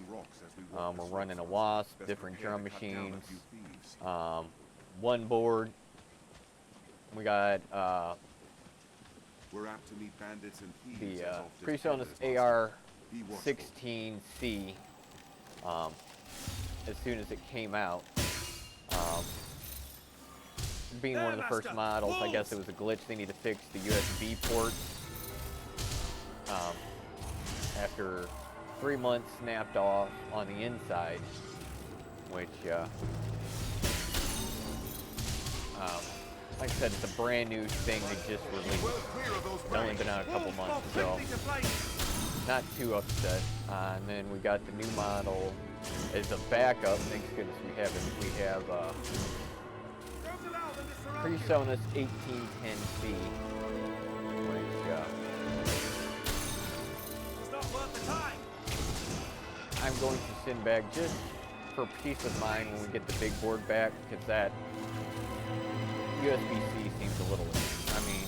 We're running a Wasp, different drum machines, one board. We got We're apt to meet bandits and thieves the as often PreSonus as possible. Be watchful. AR-16C. As soon as it came out, being one of the first models, I guess it was a glitch. They need to fix the USB port. After 3 months snapped off on the inside, which, like I said, it's a brand new thing they just released. It's only been out a couple months, so not too upset. And then we got the new model as a backup. Thank goodness we have it. We have PreSonus 1810C, which It's not worth the time. I'm going to send back just for peace of mind when we get the big board back, because that USB-C seems a little, I mean,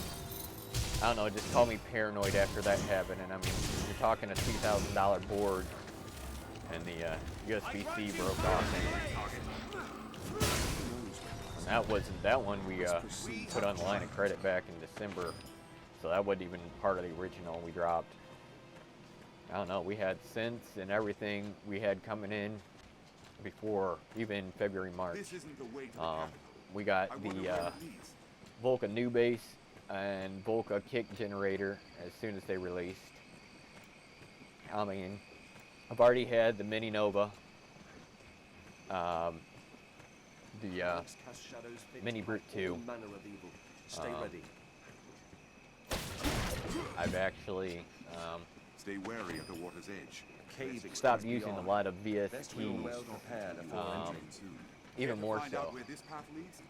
I don't know, it just called me paranoid after that happened. And I mean, you're talking a $2,000 board, and the USB-C broke off. And that wasn't that one we put on the line of credit back in December, so that wasn't even part of the original we dropped. I don't know, we had synths and everything we had coming in before even February, March. This isn't the way to the capital. We got I wonder the where it leads. Volca new bass and Volca kick generator as soon as they released. I mean, I've already had the Mini Nova, the Cast shadows fit Mini Brute all 2. manner of evil. Stay ready. I've actually Stay wary of the water's edge. Cave stopped extends using a beyond. lot of Best be well VSTs, prepared before entering. Soon. even Care to more find so. out where this path leads?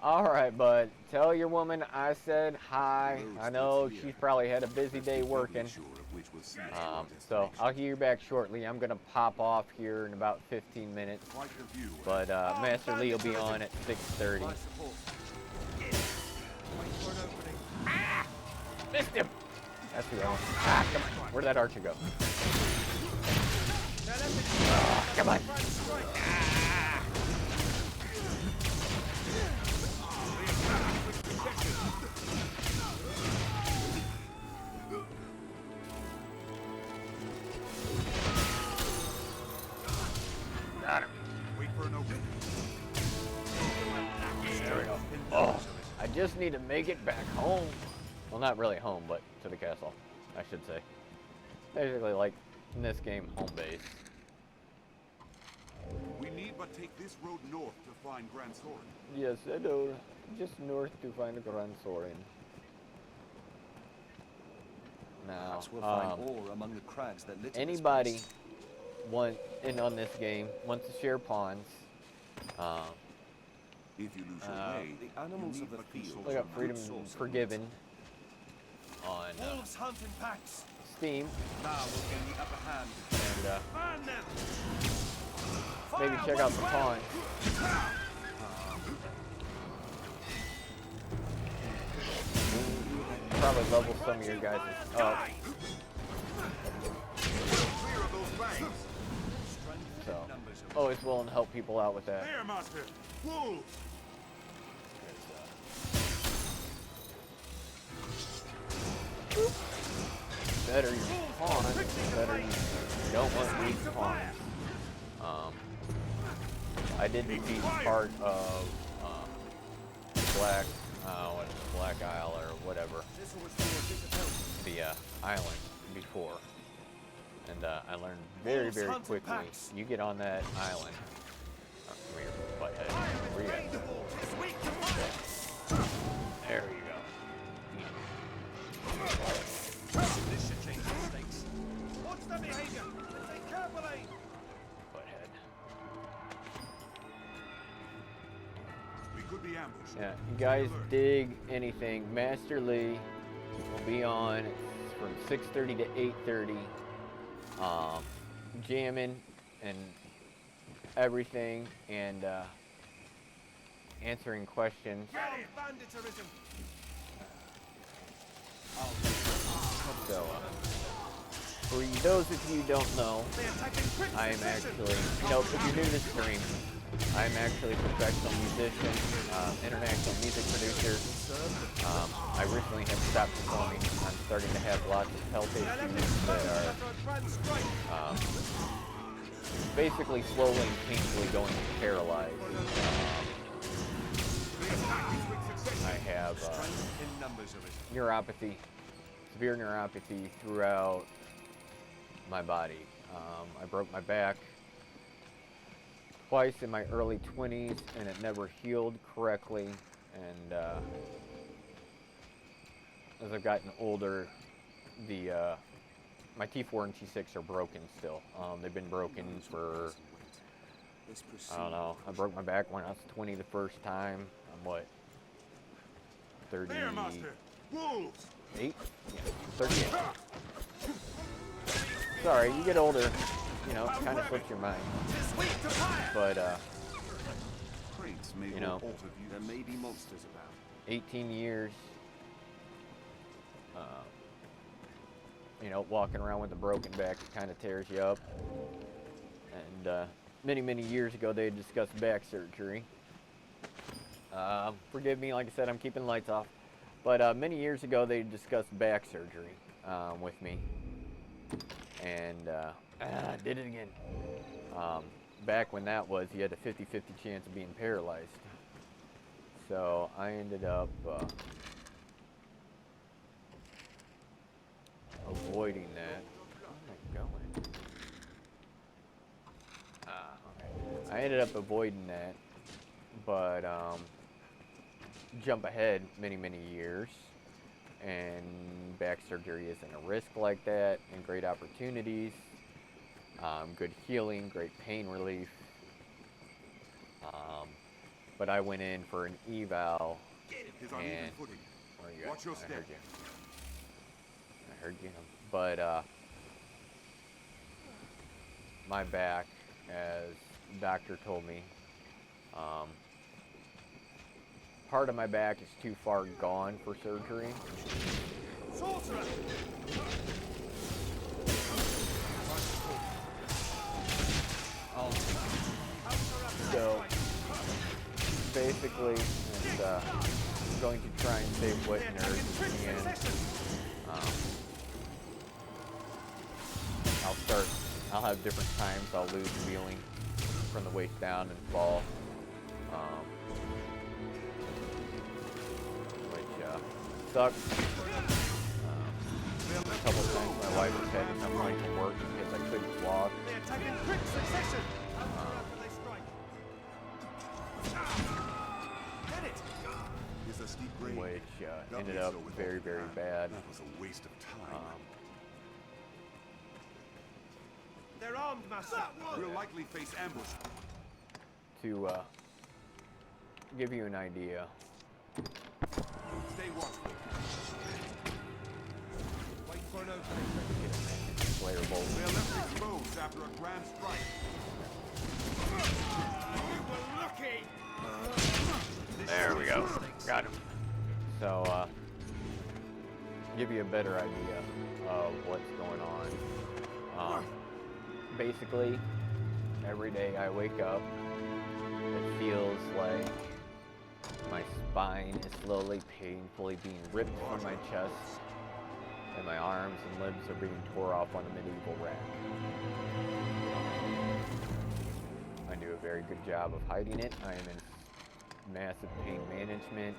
Alright, bud, tell your woman I said hi. The road's I know clear. she's probably had a busy Let's day be doubly working. sure of which will see us to our So destination. I'll hear you back shortly. I'm going to pop off here in about 15 minutes. Quite the view. But Master Lee will be on at 6:30. My support. Wait for an opening. Missed him! That's the one. Ah, come on. Where'd that archer go? Now that's it. Come on. Try to strike. Got him. Wait for an opening. There we go. Oh, I just need to make it back home. Well, not really home, but to the castle, I should say. Basically, like in this game, home base. We need but take this road north to find Grand Soren. Yes, I know. Just north to find the Grand Soren. Now, Perhaps we'll find ore among the crags that litter this anybody place. want in on this game wants to share pawns. If you lose your way, The animals you of need the but field consult Look up your Freedom map. source of Forgiven on Wolves hunt in packs. Steam, Now we'll gain the upper hand. and Man them. maybe check out the pawn. Probably level some of your guys up. So, always willing to help people out with that. There, master. Wolves. Better your pawn, better you don't want weak pawns. I did defeat part of Black Isle or whatever, the island before, and I learned very quickly. You get on that island. Come here, butthead. Where you at? There you go. This should change the stakes. What's the behavior? Take carefully. Butthead. We could be ambushed. Yeah, you guys dig anything, Master Lee will be on from 6:30 to 8:30, jamming and everything, and answering questions. Bandits arisen. So, for those of you who don't know, They attack in quick I'm succession. actually, if you're new to the stream, I'm actually a professional musician, international music producer. I recently have stopped performing. I'm starting to have lots of health issues that are basically slowly and painfully going paralyzed. I have neuropathy, severe neuropathy throughout my body. I broke my back twice in my early 20s, and it never healed correctly. And as I've gotten older, my T4 and T6 are broken still. They've been broken for, I don't know. I broke my back when I was 20 the first time. I'm what, 38? There, master. Wolves. Yeah, 38. Sorry, you get older, it kind of slips your mind. But, Crates may You know. hold altar views. There may be monsters about. 18 years, walking around with a broken back kind of tears you up. And many years ago, they discussed back surgery. Forgive me, like I said, I'm keeping the lights off. But many years ago, they discussed back surgery with me. And did it again. Back when that was, you had a 50-50 chance of being paralyzed. So I ended up avoiding that. Where am I going? Okay. I ended up avoiding that, but jump ahead many years, and back surgery isn't a risk like that, and great opportunities, good healing, great pain relief. But I went in for an eval, His uneven and footing. where you at? Watch your I step. heard you. I heard you. But my back, as the doctor told me, part of my back is too far gone for surgery. Sorcerer. So basically, it's going to try and save what nerves it can. I'll have different times I'll lose feeling from the waist down and fall. Which sucks. A couple times my wife was heading up going to work because I couldn't walk. They attack in quick succession. After they strike. Get it. It's a steep grade. Which Doubly ended up so with very all the bad. That was a waste of time. They're armed, master. We'll likely face ambush. To give you an idea, Stay watchful. Wait for an opening. Slayer Bolt. They're left exposed after a grand strike. There we go. Got him. So, give you a better idea of what's going on. Basically, every day I wake up, it feels like my spine is slowly, painfully being ripped from my chest, and my arms and limbs are being tore off on a medieval rack. I do a very good job of hiding it. I am in massive pain management.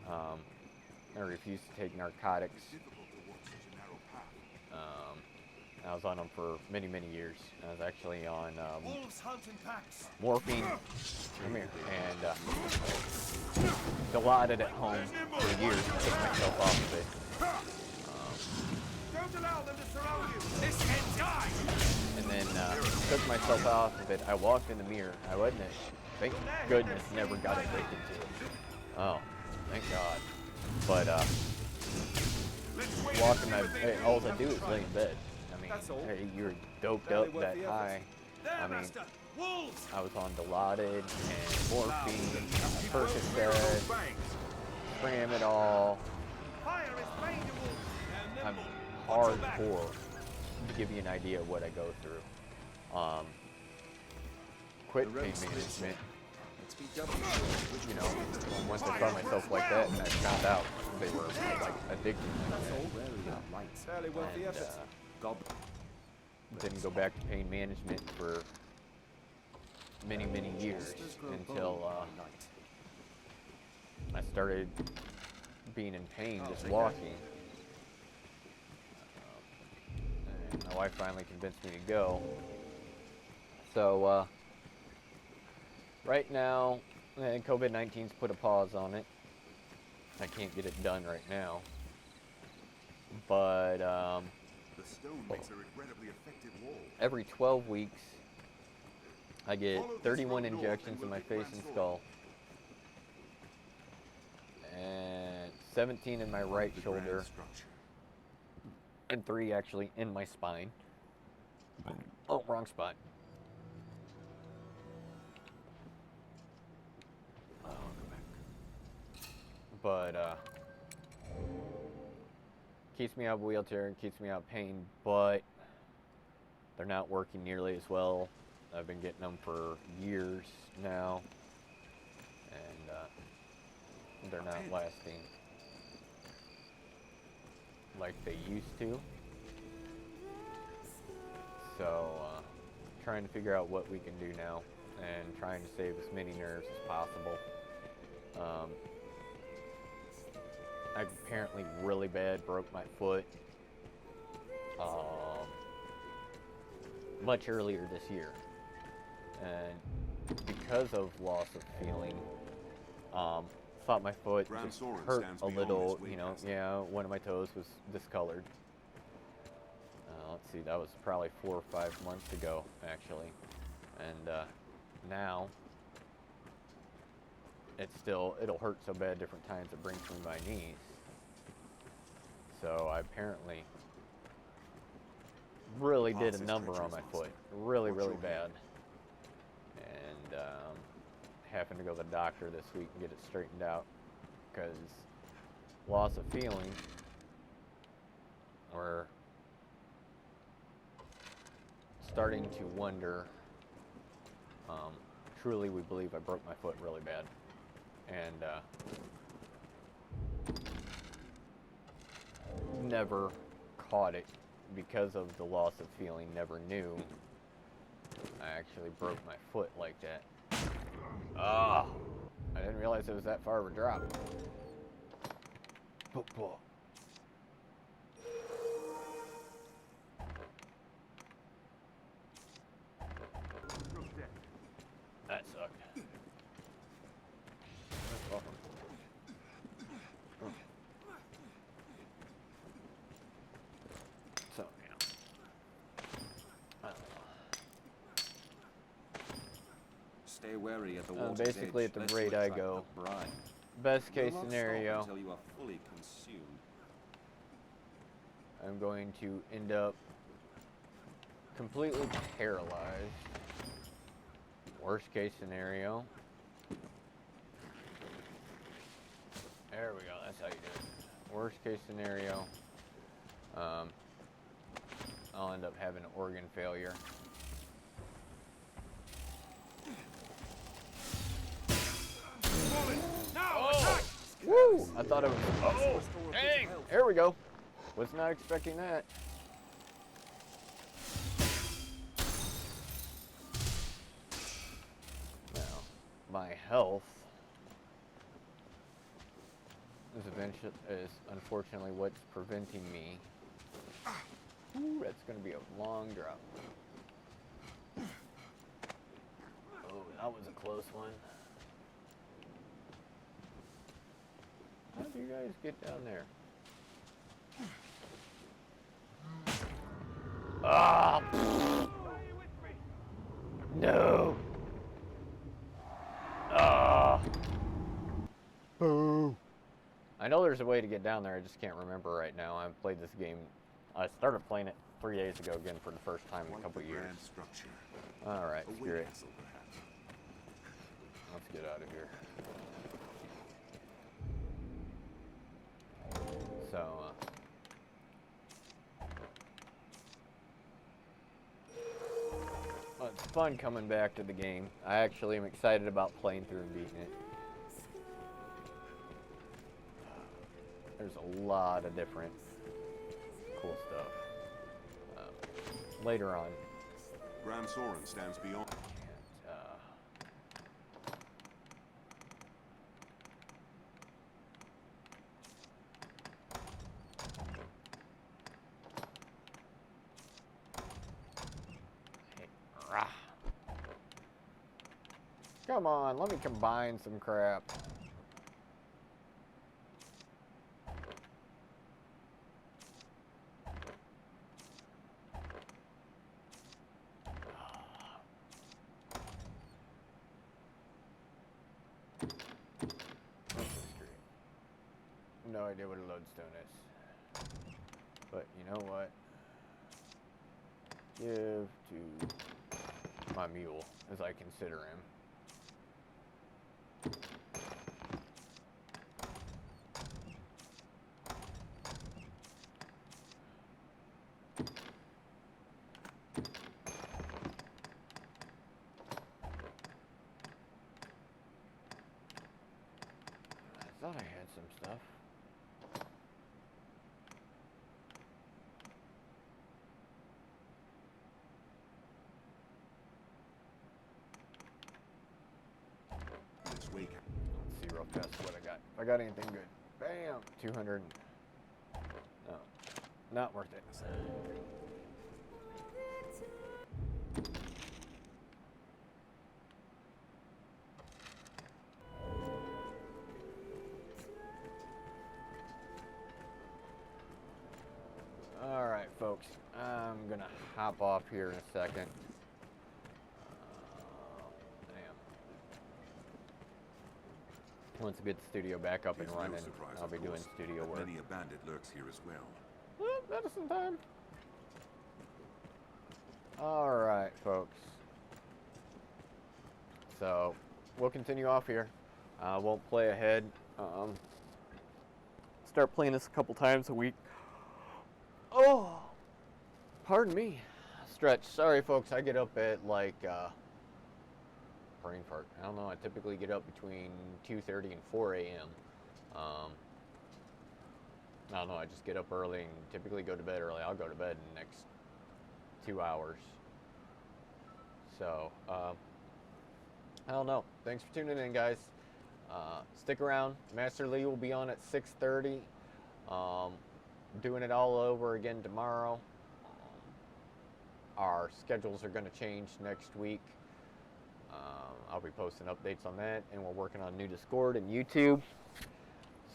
I refuse to take narcotics. I was on them for many, many years. I was actually on morphine, come here, and Dilaudid at home for years to take myself off of it. Don't allow them to surround you. This can die. And then took myself off of it. I walked in the mirror. I wasn't, thank goodness, never got addicted to it. Oh, thank God. But walking, all I do is lay in bed. I mean, hey, you're doped up that high. I mean, I was on Dilaudid and morphine, Percocet, Tramadol. I'm hardcore to give you an idea of what I go through. Quit pain management. You know, once I saw myself like that, and I found out they were like addicted to that. And didn't go back to pain management for many, many years until I started being in pain just walking. And my wife finally convinced me to go. So right now, COVID-19's put a pause on it. I can't get it done right now. But The stone makes a regrettably effective wall. every 12 weeks, I get 31 injections in my face and skull, and 17 in my right shoulder, and 3 actually in my spine. Oh, wrong spot. But keeps me out of a wheelchair and keeps me out of pain, but they're not working nearly as well. I've been getting them for years now, and they're not lasting like they used to. So trying to figure out what we can do now and trying to save as many nerves as possible. I apparently really bad broke my foot much earlier this year, and because of loss of feeling, thought my foot just hurt a little. You know, yeah, one of my toes was discolored. Let's see, that was probably 4 or 5 months ago, actually, and now it'll hurt so bad different times it brings me my knees. So I apparently really did a number on my foot, really, really bad, and having to go to the doctor this week and get it straightened out because loss of feeling, or starting to wonder. Truly, we believe I broke my foot really bad, and never caught it because of the loss of feeling. Never knew I actually broke my foot like that. Ah, I didn't realize it was that far of a drop. Football. That sucked. That's awesome. So, yeah. Stay wary at the water's Basically, edge, at the lest rate you I attract go, the brine. best Do case not stop scenario, until you are fully consumed. I'm going to end up completely paralyzed Worst case scenario. There we go. That's how you do it. Worst case scenario. I'll end up having an organ failure. Oh! Woo! I thought it was. Oh! Dang! There we go. Was not expecting that. Now, my health is unfortunately what's preventing me. Ooh, that's gonna be a long drop. Oh, that was a close one. How do you guys get down there? Ah! No! Ah! Boo! I know there's a way to get down there, I just can't remember right now. I've played this game. I started playing it 3 days ago again for the first time in a couple years. Structure. Alright, A screw it. castle, perhaps. Let's get out of here. So, well, it's fun coming back to the game. I actually am excited about playing through and beating it. There's a lot of different cool stuff. Later on. Grand Soren stands beyond. Come on, let me combine some crap. No idea what a lodestone is. But you know what? Give to my mule, as I consider him. I thought I had some stuff. This way. Let's see real fast what I got. If I got anything good. Bam! 200. No. Not worth it. Alright, folks. I'm gonna hop off here in a second. Once I get the studio back up and It's no running, surprise, I'll of be doing course, studio that work. Many a bandit lurks here as well. Medicine time. Alright, folks. So, we'll continue off here. Won't play ahead. Start playing this a couple times a week. Oh! Pardon me. Stretch. Sorry, folks. I get up at like, brain fart. I don't know. I typically get up between 2:30 and 4 a.m. I don't know. I just get up early and typically go to bed early. I'll go to bed in the next 2 hours. So, I don't know. Thanks for tuning in, guys. Stick around. Master Lee will be on at 6:30. Doing it all over again tomorrow. Our schedules are going to change next week. I'll be posting updates on that, and we're working on new Discord and YouTube.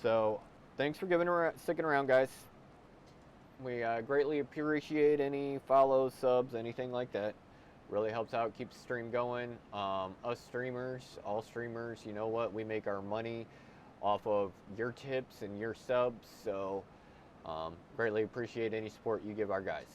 So, thanks for sticking around, guys. We greatly appreciate any follows, subs, anything like that. Really helps out, keeps the stream going. Us streamers, all streamers, you know what? We make our money off of your tips and your subs. So, greatly appreciate any support you give our guys.